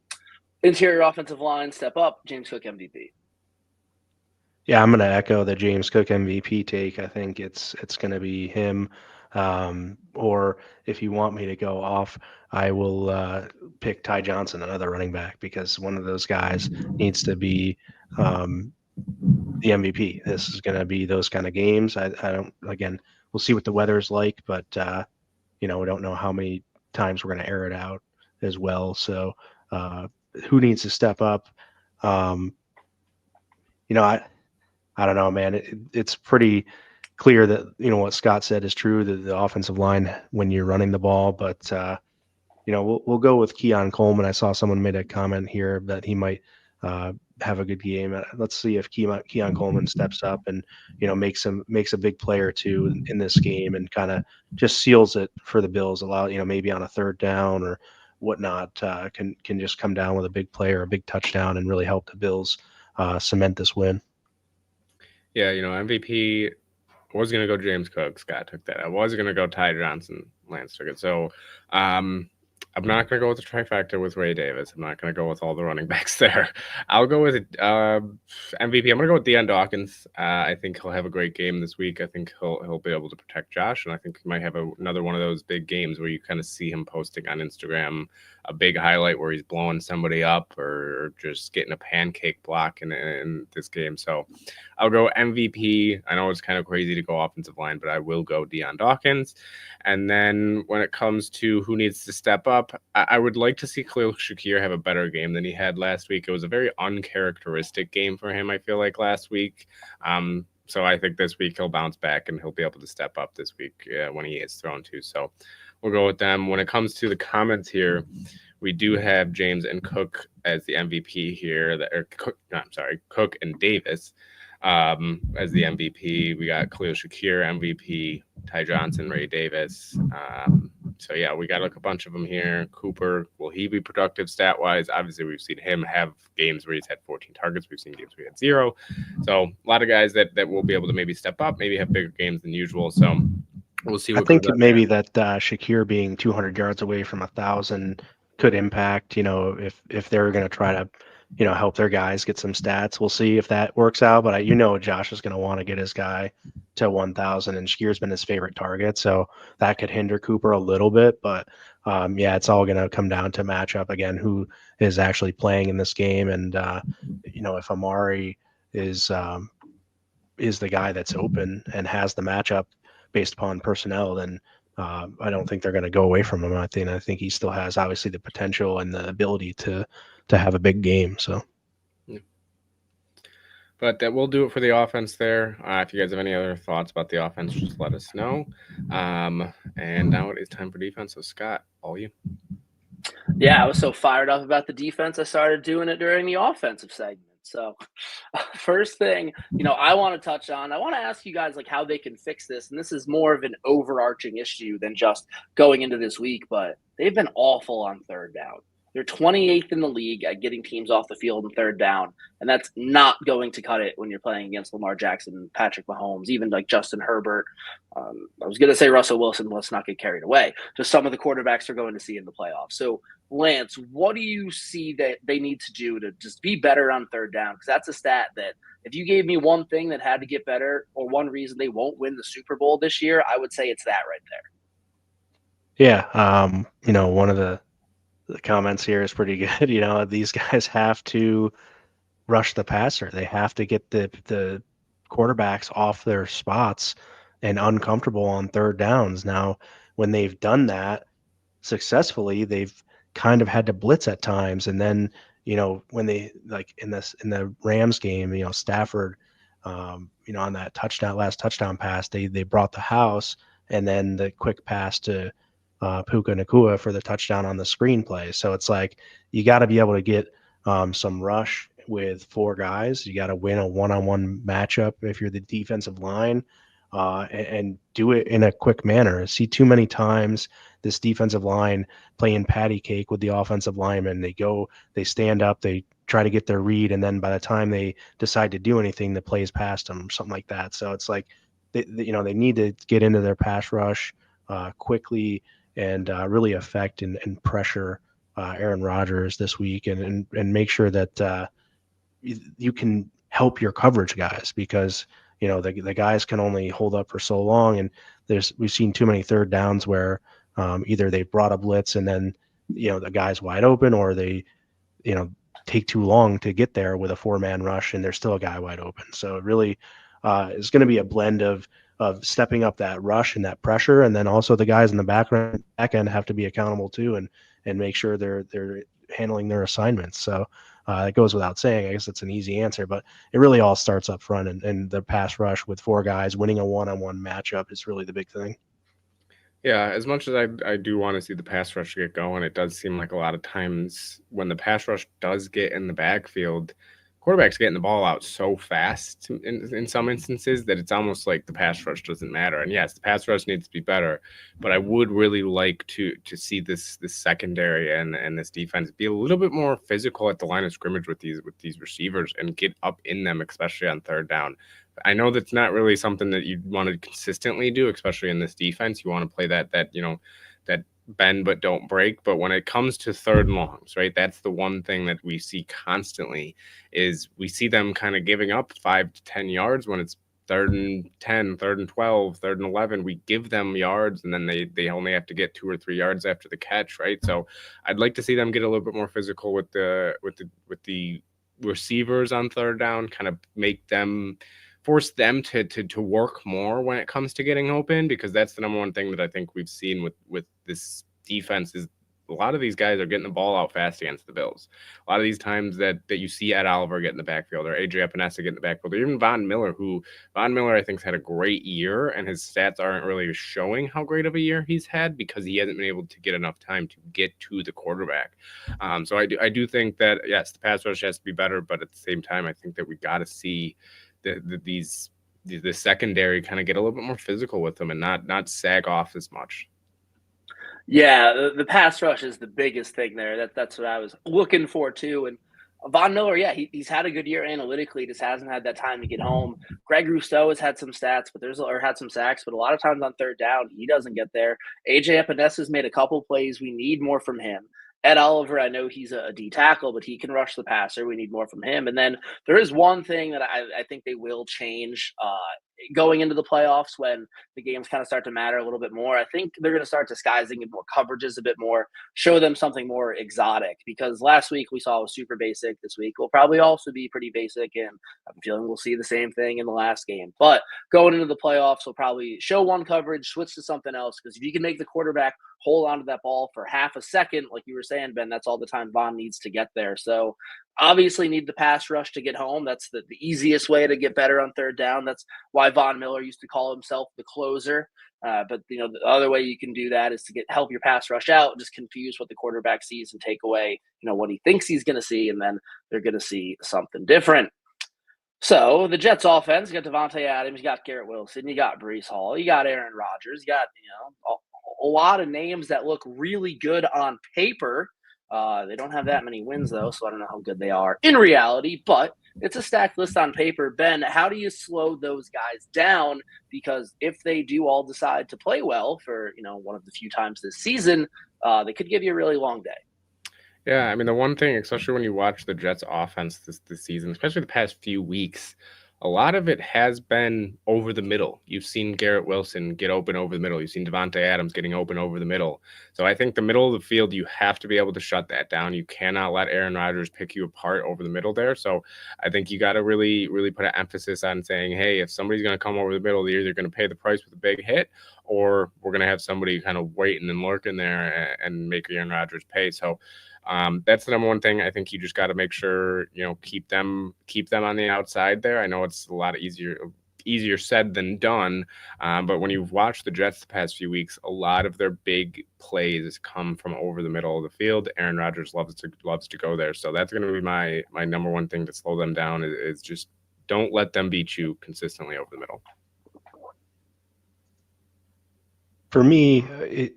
interior offensive line, step up, James Cook MVP. Yeah, I'm going to echo the James Cook MVP take. I think it's going to be him. Or if you want me to go off, I will pick Ty Johnson, another running back, because one of those guys needs to be the MVP. This is going to be those kind of games. I don't. Again, we'll see what the weather's like, but we don't know how many times we're going to air it out as well. So, who needs to step up? I don't know, man. It's pretty clear that what Scott said is true, that the offensive line when you're running the ball, but we'll go with Keon Coleman. I saw someone made a comment here that he might have a good game. Let's see if Keon Coleman steps up and makes a big play or two in this game and kind of just seals it for the Bills. Allow maybe on a third down or whatnot can just come down with a big play or a big touchdown and really help the Bills cement this win. Yeah, MVP was going to go James Cook. Scott took that. I was going to go Ty Johnson. Lance took it. So I'm not going to go with the trifecta with Ray Davis. I'm not going to go with all the running backs there. I'll go with MVP. I'm going to go with Deion Dawkins. I think he'll have a great game this week. I think he'll be able to protect Josh, and I think he might have another one of those big games where you kind of see him posting on Instagram a big highlight where he's blowing somebody up or just getting a pancake block in this game. So I'll go MVP. I know it's kind of crazy to go offensive line, but I will go Deion Dawkins. And then when it comes to who needs to step up, I would like to see Khalil Shakir have a better game than he had last week. It was a very uncharacteristic game for him, I feel like, last week. So I think this week he'll bounce back and he'll be able to step up this week when he is thrown to. So we'll go with them. When it comes to the comments here, we do have James and Cook as the MVP here. Cook and Davis as the MVP. We got Khalil Shakir, MVP, Ty Johnson, Ray Davis. So yeah, we got like a bunch of them here. Cooper, will he be productive stat-wise? Obviously, we've seen him have games where he's had 14 targets. We've seen games where he had 0. So a lot of guys that will be able to maybe step up, maybe have bigger games than usual. So we'll see. I think maybe that Shakir being 200 yards away from 1,000 could impact, if they're going to try to, help their guys get some stats. We'll see if that works out. But Josh is going to want to get his guy to 1,000, and Shakir's been his favorite target, so that could hinder Cooper a little bit. But it's all going to come down to matchup again. Who is actually playing in this game, and if Amari is the guy that's open and has the matchup based upon personnel, then I don't think they're going to go away from him. I think he still has obviously the potential and the ability to have a big game. So, yeah. But that will do it for the offense there. If you guys have any other thoughts about the offense, just let us know. And now it is time for defense. So Scott, all you. Yeah, I was so fired up about the defense, I started doing it during the offensive segment. So first thing, I want to touch on, I want to ask you guys like how they can fix this. And this is more of an overarching issue than just going into this week, but they've been awful on third down. They're 28th in the league at getting teams off the field in third down, and that's not going to cut it when you're playing against Lamar Jackson, Patrick Mahomes, even like Justin Herbert. I was going to say Russell Wilson. Let's not get carried away. Just some of the quarterbacks are going to see in the playoffs. So, Lance, what do you see that they need to do to just be better on third down? Because that's a stat that if you gave me one thing that had to get better or one reason they won't win the Super Bowl this year, I would say it's that right there. Yeah, one of the comments here is pretty good. These guys have to rush the passer. They have to get the quarterbacks off their spots and uncomfortable on third downs. Now, when they've done that successfully, they've kind of had to blitz at times. And then, when they like in the Rams game, Stafford, on that last touchdown pass, they brought the house, and then the quick pass to Puka Nakua for the touchdown on the screenplay. So it's like you got to be able to get some rush with four guys. You got to win a one-on-one matchup if you're the defensive line, and do it in a quick manner. I see too many times this defensive line playing patty cake with the offensive linemen. They stand up, they try to get their read, and then by the time they decide to do anything, the plays past them or something like that. So it's like they need to get into their pass rush quickly and really affect and pressure Aaron Rodgers this week, and make sure that you can help your coverage guys, because the guys can only hold up for so long, and we've seen too many third downs where either they brought a blitz and then the guy's wide open, or they take too long to get there with a four-man rush and there's still a guy wide open. So it really is going to be a blend of stepping up that rush and that pressure, and then also the guys in the back end have to be accountable too, and make sure they're handling their assignments. So it goes without saying. I guess it's an easy answer, but it really all starts up front, and the pass rush with four guys winning a one-on-one matchup is really the big thing. Yeah, as much as I do want to see the pass rush get going, it does seem like a lot of times when the pass rush does get in the backfield, quarterbacks getting the ball out so fast in some instances that it's almost like the pass rush doesn't matter. And yes, the pass rush needs to be better, but I would really like to see this secondary and this defense be a little bit more physical at the line of scrimmage with these receivers and get up in them, especially on third down. I know that's not really something that you want to consistently do, especially in this defense. You want to play that bend but don't break. But when it comes to third and longs, right, that's the one thing that we see constantly is we see them kind of giving up 5 to 10 yards when it's 3rd and 10, 3rd and 12, 3rd and 11. We give them yards, and then they only have to get 2 or 3 yards after the catch, right? So I'd like to see them get a little bit more physical with the receivers on third down, kind of force them to work more when it comes to getting open, because that's the number one thing that I think we've seen with this defense is a lot of these guys are getting the ball out fast against the Bills. A lot of these times that you see Ed Oliver get in the backfield, or AJ Epinesa get in the backfield, or even Von Miller I think has had a great year, and his stats aren't really showing how great of a year he's had because he hasn't been able to get enough time to get to the quarterback. So I do think that, yes, the pass rush has to be better, but at the same time, I think that we got to see the secondary kind of get a little bit more physical with them and not sag off as much. Yeah, the pass rush is the biggest thing there. That's what I was looking for too. And Von Miller, yeah, he's had a good year analytically, just hasn't had that time to get home. Greg Rousseau has had some stats, or had some sacks, but a lot of times on third down, he doesn't get there. AJ Epinesa's made a couple plays. We need more from him. Ed Oliver, I know he's a D tackle, but he can rush the passer. We need more from him. And then there is one thing that I think they will change going into the playoffs when the games kind of start to matter a little bit more. I think they're going to start disguising more coverages a bit more, show them something more exotic, because last week we saw was super basic. This week will probably also be pretty basic, and I'm feeling we'll see the same thing in the last game. But going into the playoffs, we'll probably show one coverage, switch to something else, because if you can make the quarterback hold onto that ball for half a second, like you were saying, Ben, that's all the time Von needs to get there. So obviously need the pass rush to get home. That's the easiest way to get better on third down. That's why Von Miller used to call himself the closer. But the other way you can do that is to help your pass rush out, just confuse what the quarterback sees and take away, what he thinks he's going to see, and then they're going to see something different. So the Jets offense, you got Devontae Adams, you got Garrett Wilson, you got Breece Hall, you got Aaron Rodgers, you got a lot of names that look really good on paper. They don't have that many wins, though, so I don't know how good they are in reality, but it's a stacked list on paper. Ben, how do you slow those guys down? Because if they do all decide to play well for, one of the few times this season, they could give you a really long day. Yeah, I mean, the one thing, especially when you watch the Jets offense this season, especially the past few weeks, a lot of it has been over the middle. You've seen Garrett Wilson get open over the middle. You've seen Devontae Adams getting open over the middle. So I think the middle of the field, you have to be able to shut that down. You cannot let Aaron Rodgers pick you apart over the middle there. So I think you got to really, really put an emphasis on saying, hey, if somebody's going to come over the middle, they're either going to pay the price with a big hit, or we're going to have somebody kind of waiting and lurking there and make Aaron Rodgers pay. So that's the number one thing. I think you just got to make sure, keep them on the outside there. I know it's a lot easier said than done. But when you've watched the Jets the past few weeks, a lot of their big plays come from over the middle of the field. Aaron Rodgers loves to go there. So that's going to be my number one thing to slow them down is just don't let them beat you consistently over the middle. For me, it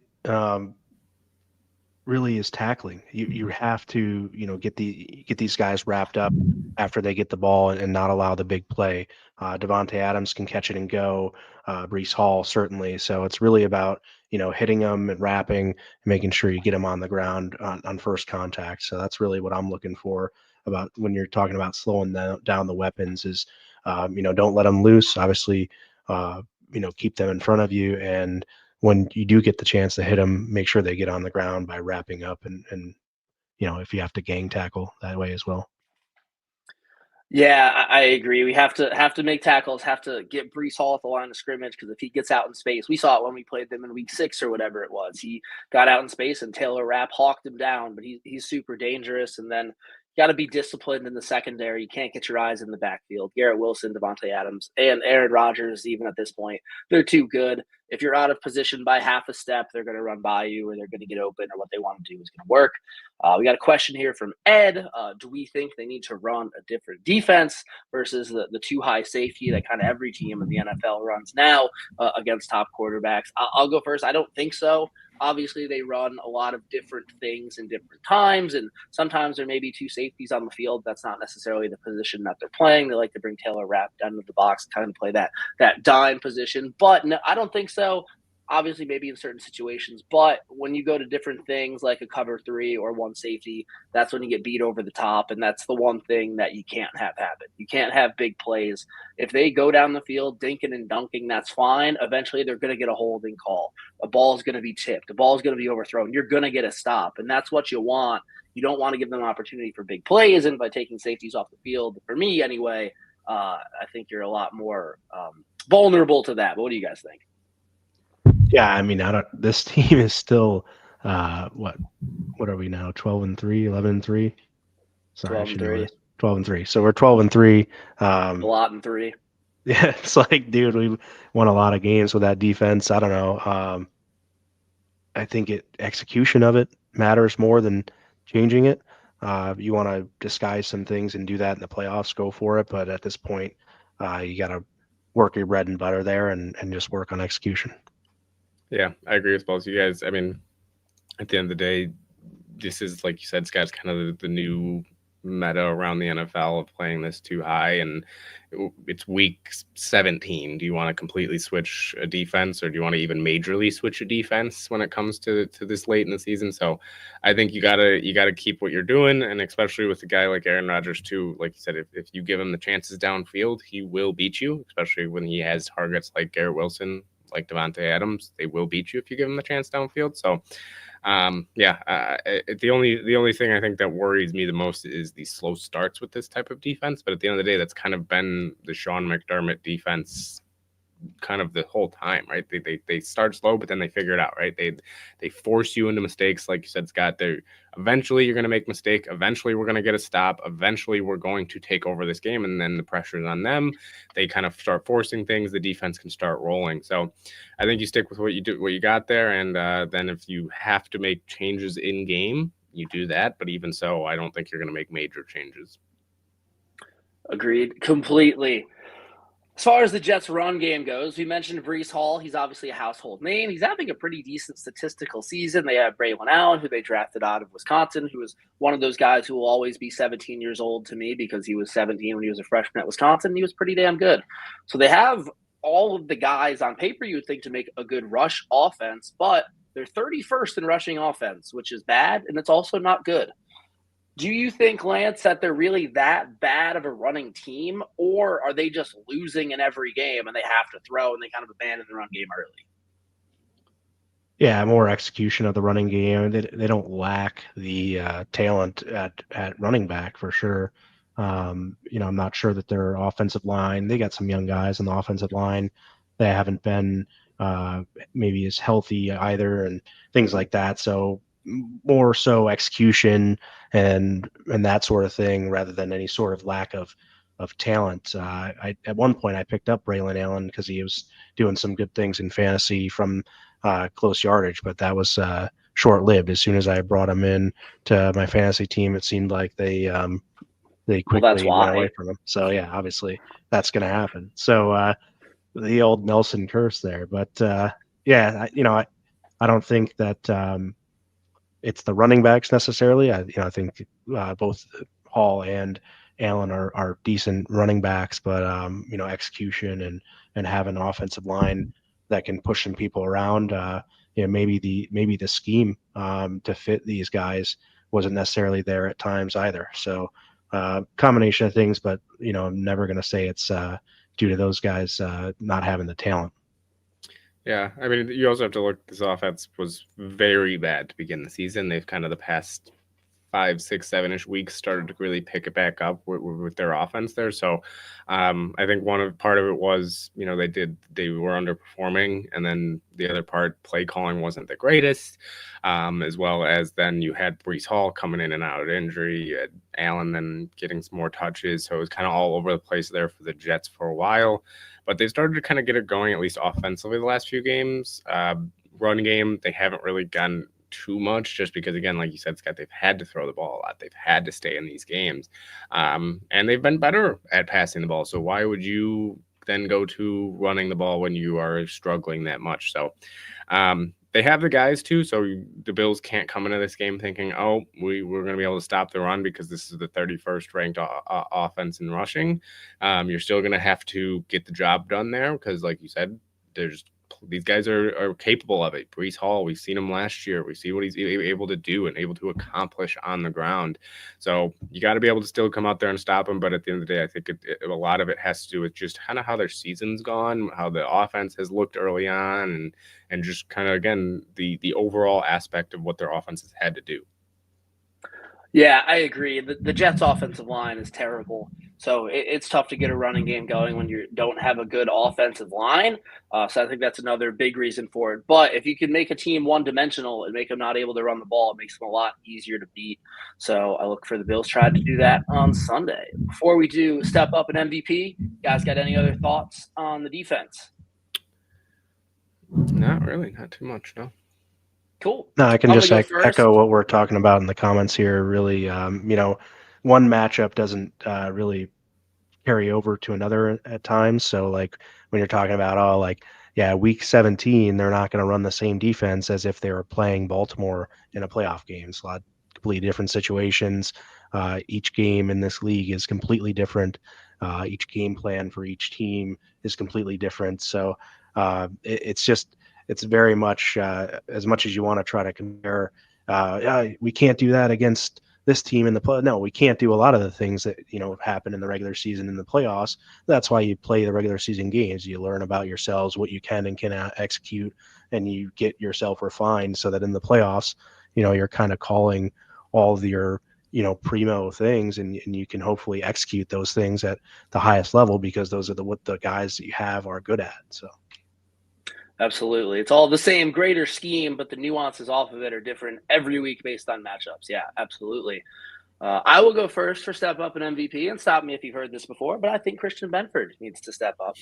really is tackling. You have to get these guys wrapped up after they get the ball and not allow the big play. Devontae Adams can catch it and go. Breece Hall certainly. So it's really about hitting them and wrapping and making sure you get them on the ground on first contact. So that's really what I'm looking for about when you're talking about slowing down the weapons is don't let them loose. Obviously, keep them in front of you, and when you do get the chance to hit them, make sure they get on the ground by wrapping up and if you have to gang tackle that way as well. Yeah, I agree. We have to make tackles, have to get Breece Hall at the line of scrimmage because if he gets out in space, we saw it when we played them in week 6 or whatever it was. He got out in space and Taylor Rapp hawked him down, but he's super dangerous. And then got to be disciplined in the secondary. You can't get your eyes in the backfield. Garrett Wilson, Devontae Adams, and Aaron Rodgers, even at this point, they're too good. If you're out of position by half a step, they're going to run by you or they're going to get open or what they want to do is going to work. We got a question here from Ed. Do we think they need to run a different defense versus the too high safety that kind of every team in the NFL runs now against top quarterbacks? I'll go first. I don't think so. Obviously, they run a lot of different things in different times, and sometimes there may be 2 safeties on the field. That's not necessarily the position that they're playing. They like to bring Taylor Rapp down to the box, kind of play that dime position. But no, I don't think so. Obviously, maybe in certain situations, but when you go to different things like a cover 3 or 1 safety, that's when you get beat over the top, and that's the one thing that you can't have happen. You can't have big plays. If they go down the field dinking and dunking, that's fine. Eventually, they're going to get a holding call. A ball is going to be tipped. A ball is going to be overthrown. You're going to get a stop, and that's what you want. You don't want to give them an opportunity for big plays, and by taking safeties off the field, for me anyway, I think you're a lot more vulnerable to that. But what do you guys think? Yeah, I mean, this team is still what are we now? 12-3, 11-3. Sorry, 12-3. 12-3. So we're 12-3. A lot in 3. Yeah, it's like, dude, we won a lot of games with that defense. I don't know. I think execution of it matters more than changing it. You want to disguise some things and do that in the playoffs, go for it. But at this point, you got to work your bread and butter there and just work on execution. Yeah, I agree with both you guys. I mean, at the end of the day, this is, like you said, Scott's kind of the new meta around the NFL of playing this too high, and it's week 17. Do you want to completely switch a defense, or do you want to even majorly switch a defense when it comes to this late in the season? So I think you gotta keep what you're doing, and especially with a guy like Aaron Rodgers too. Like you said, if you give him the chances downfield, he will beat you, especially when he has targets like Garrett Wilson, like Devontae Adams. They will beat you if you give them the chance downfield. So the only thing I think that worries me the most is the slow starts with this type of defense. But at the end of the day, that's kind of been the Sean McDermott defense kind of the whole time, right? They start slow, but then they figure it out, right? They force you into mistakes, like you said, Scott. Eventually you're going to make a mistake. Eventually we're going to get a stop. Eventually we're going to take over this game, and then the pressure's on them. They kind of start forcing things. The defense can start rolling. So I think you stick with what you got there, and then if you have to make changes in game, you do that. But even so, I don't think you're going to make major changes. Agreed completely. As far as the Jets' run game goes, we mentioned Brees Hall. He's obviously a household name. He's having a pretty decent statistical season. They have Braylon Allen, who they drafted out of Wisconsin, who is one of those guys who will always be 17 years old to me because he was 17 when he was a freshman at Wisconsin. He was pretty damn good. So they have all of the guys on paper you would think to make a good rush offense, but they're 31st in rushing offense, which is bad, and it's also not good. Do you think, Lance, that they're really that bad of a running team, or are they just losing in every game and they have to throw and they kind of abandon the run game early? Yeah, more execution of the running game. They don't lack the talent at running back for sure. I'm not sure that their offensive line. They got some young guys on the offensive line. They haven't been maybe as healthy either, and things like that. So more so execution and that sort of thing, rather than any sort of lack of talent. At one point I picked up Braylon Allen because he was doing some good things in fantasy from close yardage, but that was short-lived. As soon as I brought him in to my fantasy team, it seemed like they That's quickly went away why. from him. So yeah, obviously that's going to happen. So the old Nelson curse there. But yeah, I don't think that it's the running backs necessarily. I think both Hall and Allen are decent running backs, but execution and have an offensive line that can push some people around. Maybe the scheme to fit these guys wasn't necessarily there at times either. So combination of things, but I'm never going to say it's due to those guys not having the talent. Yeah, I mean, you also have to look. This offense was very bad to begin the season. They've kind of the past 5, 6, 7-ish weeks started to really pick it back up with their offense there. So I think part of it was, they were underperforming, and then the other part, play calling wasn't the greatest, as well as then you had Brees Hall coming in and out of injury. You had Allen then getting some more touches. So it was kind of all over the place there for the Jets for a while. But they started to kind of get it going, at least offensively, the last few games. Run game, they haven't really gotten too much, just because, again, like you said, Scott, they've had to throw the ball a lot. They've had to stay in these games. And they've been better at passing the ball. So why would you then go to running the ball when you are struggling that much? So they have the guys too. So the Bills can't come into this game thinking, oh, we're going to be able to stop the run because this is the 31st ranked offense in rushing. You're still going to have to get the job done there because, like you said, these guys are capable of it. Brees Hall, we've seen him last year. We see what he's able to do and able to accomplish on the ground. So you got to be able to still come out there and stop him. But at the end of the day, I think a lot of it has to do with just kind of how their season's gone, how the offense has looked early on, and just kind of, again, the overall aspect of what their offense has had to do. Yeah, I agree. The Jets' offensive line is terrible. So it's tough to get a running game going when you don't have a good offensive line. So I think that's another big reason for it. But if you can make a team one-dimensional and make them not able to run the ball, it makes them a lot easier to beat. So I look for the Bills trying to do that on Sunday. Before we do step up an MVP, guys got any other thoughts on the defense? Not really. Not too much, no. Cool. No, I can I'm just gonna go first. echo what we're talking about in the comments here. Really, one matchup doesn't really carry over to another at times. So like when you're talking about, week 17, they're not going to run the same defense as if they were playing Baltimore in a playoff game. It's a lot completely different situations. Each game in this league is completely different. Each game plan for each team is completely different. So it's very much as much as you want to try to compare. We can't do that against this team in the play. No, we can't do a lot of the things that happen in the regular season in the playoffs. That's why you play the regular season games. You learn about yourselves, what you can and cannot execute, and you get yourself refined so that in the playoffs, you're kind of calling all of your primo things, and you can hopefully execute those things at the highest level because those are what the guys that you have are good at. So. Absolutely. It's all the same greater scheme, but the nuances off of it are different every week based on matchups. Yeah, absolutely. I will go first for step up and MVP, and stop me if you've heard this before, but I think Christian Benford needs to step up.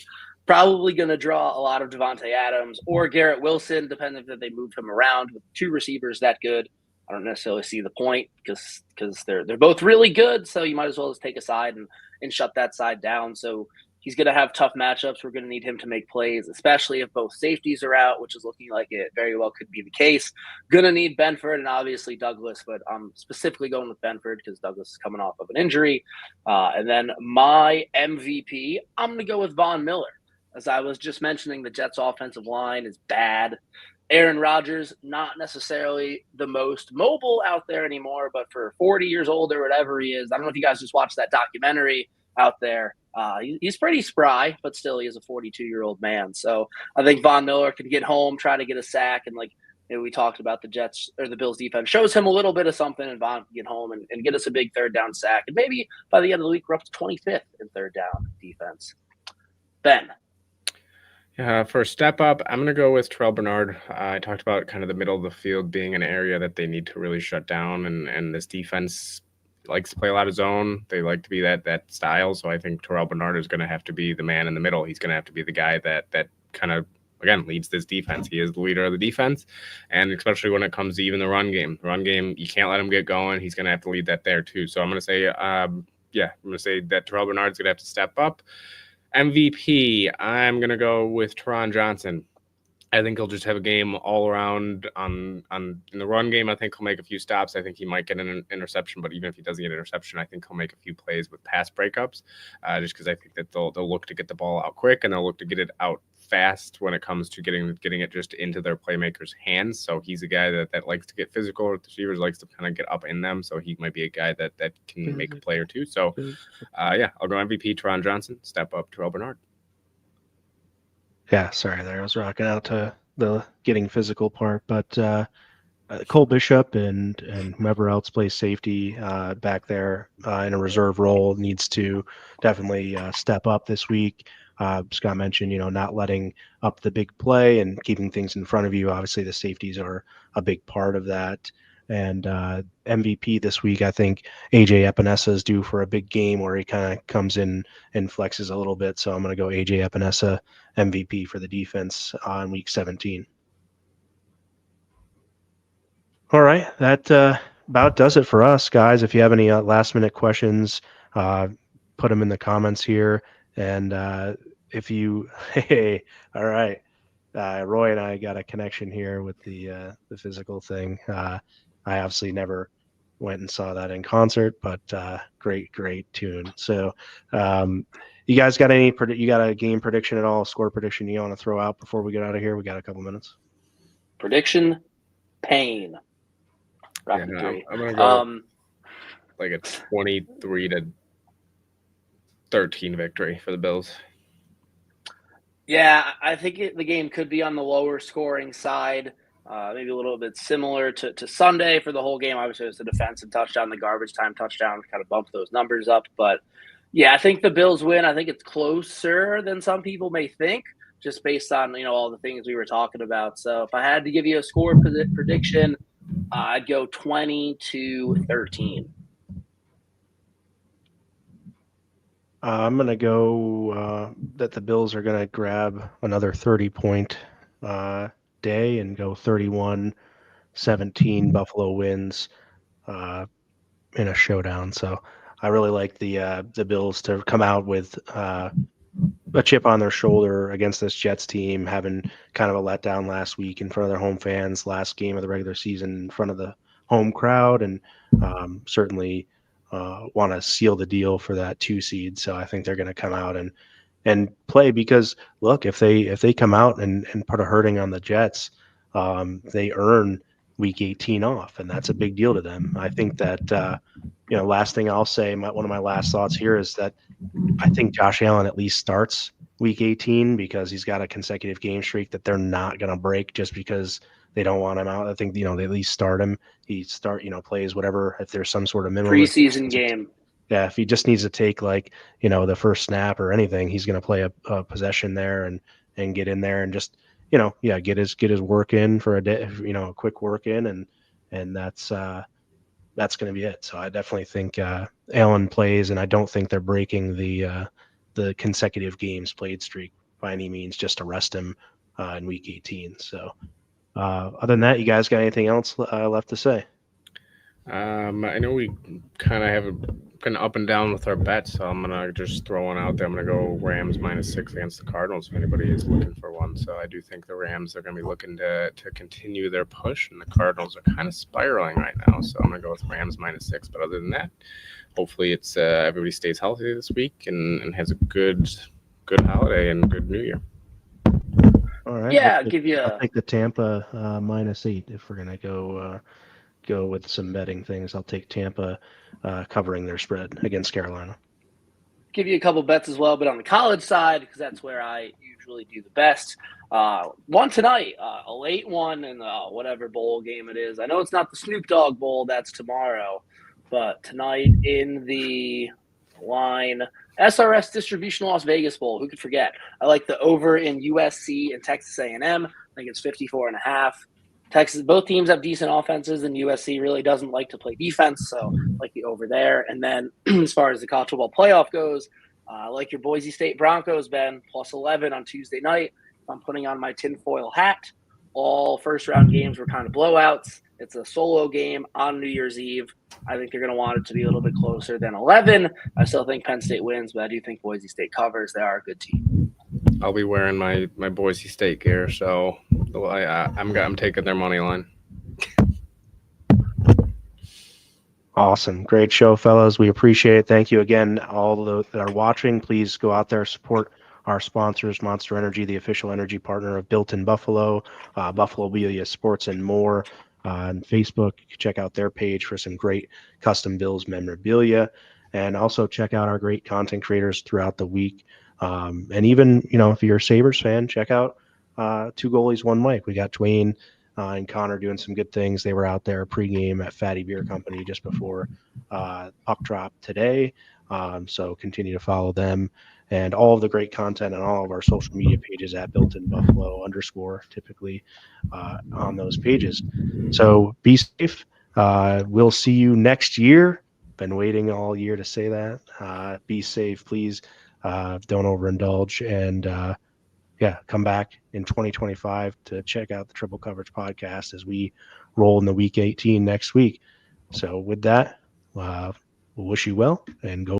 Probably going to draw a lot of Devontae Adams or Garrett Wilson, depending if they move him around with two receivers that good. I don't necessarily see the point because they're both really good, so you might as well just take a side and shut that side down. So He's going to have tough matchups. We're going to need him to make plays, especially if both safeties are out, which is looking like it very well could be the case. Going to need Benford and obviously Douglas, but I'm specifically going with Benford because Douglas is coming off of an injury. And then my MVP, I'm going to go with Von Miller. As I was just mentioning, the Jets' offensive line is bad. Aaron Rodgers, not necessarily the most mobile out there anymore, but for 40 years old or whatever he is, I don't know if you guys just watched that documentary out there. He's pretty spry, but still he is a 42-year-old man. So I think Von Miller can get home, try to get a sack, and like we talked about, the Jets or the Bills defense shows him a little bit of something, and Von can get home and get us a big third down sack. And maybe by the end of the week, we're up to 25th in third down defense. Ben. For a step up, I'm going to go with Terrell Bernard. I talked about kind of the middle of the field being an area that they need to really shut down, and this defense likes to play a lot of zone. They like to be that style, so I think Terrell Bernard is going to have to be the man in the middle. He's going to have to be the guy that kind of, again, leads this defense. He is the leader of the defense, and especially when it comes to even the run game. The run game, you can't let him get going. He's going to have to lead that there too. So I'm going to say, I'm going to say that Terrell Bernard's going to have to step up. MVP, I'm going to go with Teron Johnson. I think he'll just have a game all around in the run game. I think he'll make a few stops. I think he might get an interception, but even if he doesn't get an interception, I think he'll make a few plays with pass breakups, just because I think that they'll look to get the ball out quick, and they'll look to get it out fast when it comes to getting it just into their playmakers' hands. So he's a guy that likes to get physical. Receivers likes to kind of get up in them. So he might be a guy that can make a play or two. So I'll go MVP Teron Johnson, step up Terrell Bernard. Yeah, sorry there. I was rocking out to the getting physical part, but Cole Bishop and whoever else plays safety back there in a reserve role needs to definitely step up this week. Scott mentioned, not letting up the big play and keeping things in front of you. Obviously, the safeties are a big part of that. And MVP this week, I think AJ Epinesa is due for a big game where he kind of comes in and flexes a little bit. So I'm going to go AJ Epinesa MVP for the defense on week 17. All right, that about does it for us, guys. If you have any last-minute questions, put them in the comments here. And hey, all right, Roy and I got a connection here with the physical thing. I obviously never went and saw that in concert, but great tune. So, you guys got you got a game prediction at all, score prediction you want to throw out before we get out of here? We got a couple minutes. Prediction, pain. I'm gonna go like a 23-13 victory for the Bills. Yeah, I think the game could be on the lower scoring side, maybe a little bit similar to Sunday for the whole game. Obviously, it was the defensive touchdown, the garbage time touchdown, kind of bumped those numbers up. But yeah, I think the Bills win. I think it's closer than some people may think, just based on all the things we were talking about. So if I had to give you a score prediction, I'd go 20-13. I'm going to go that the Bills are going to grab another 30-point day and go 31-17. Buffalo wins in a showdown. So I really like the Bills to come out with a chip on their shoulder against this Jets team, having kind of a letdown last week in front of their home fans, last game of the regular season in front of the home crowd, and certainly want to seal the deal for that 2 seed. So I think they're going to come out and play, because look, if they come out and put a hurting on the Jets, they earn week 18 off, and that's a big deal to them. I think that last thing I'll say, one of my last thoughts here is that I think Josh Allen at least starts week 18 because he's got a consecutive game streak that they're not going to break just because they don't want him out. I think, they at least start him. He plays whatever, if there's some sort of minimum preseason game. Yeah, if he just needs to take the first snap or anything, he's going to play a possession there and get in there and just, get his work in for a day, a quick work in, and that's going to be it. So I definitely think Allen plays, and I don't think they're breaking the consecutive games played streak by any means just to rest him in week 18. So other than that, you guys got anything else left to say? I know we kind of have been up and down with our bets, so I'm gonna just throw one out there. I'm gonna go Rams -6 against the Cardinals if anybody is looking for one. So I do think the Rams are gonna be looking to continue their push, and the Cardinals are kind of spiraling right now. So I'm gonna go with Rams -6. But other than that, hopefully it's everybody stays healthy this week and has a good holiday and good New Year. All right. Yeah, I'll give you I'll take the Tampa -8 if we're gonna go with some betting things. I'll take Tampa covering their spread against Carolina. a couple bets as well, but on the college side, because that's where I usually do the best. One tonight, a late one in whatever bowl game it is. I know it's not the Snoop Dogg Bowl, that's tomorrow, but tonight in the line, SRS Distribution Las Vegas Bowl. Who could forget? I like the over in USC and Texas A&M. I think it's 54.5. Texas, both teams have decent offenses, and USC really doesn't like to play defense, so like the over there. And then as far as the college football playoff goes, like your Boise State Broncos, Ben, +11 on Tuesday night. I'm putting on my tinfoil hat. All first round games were kind of blowouts. It's a solo game on New Year's Eve. I think they're going to want it to be a little bit closer than 11. I still think Penn State wins, but I do think Boise State covers. They are a good team. I'll be wearing my Boise State gear, so I'm taking their money line. Awesome. Great show, fellas. We appreciate it. Thank you again. All that are watching, please go out there, support our sponsors, Monster Energy, the official energy partner of Built in Buffalo, Buffalo Wheelia Sports, and more. On Facebook, check out their page for some great custom Bills memorabilia. And also check out our great content creators throughout the week. And even, if you're a Sabres fan, check out Two Goalies, One Mic. We got Dwayne and Connor doing some good things. They were out there pregame at Fatty Beer Company just before puck drop today. So continue to follow them and all of the great content on all of our social media pages at builtinbuffalo_ typically on those pages. So be safe. We'll see you next year. Been waiting all year to say that. Be safe, please. Don't overindulge, and come back in 2025 to check out the Triple Coverage podcast as we roll in the Week 18 next week. So with that, we'll wish you well and go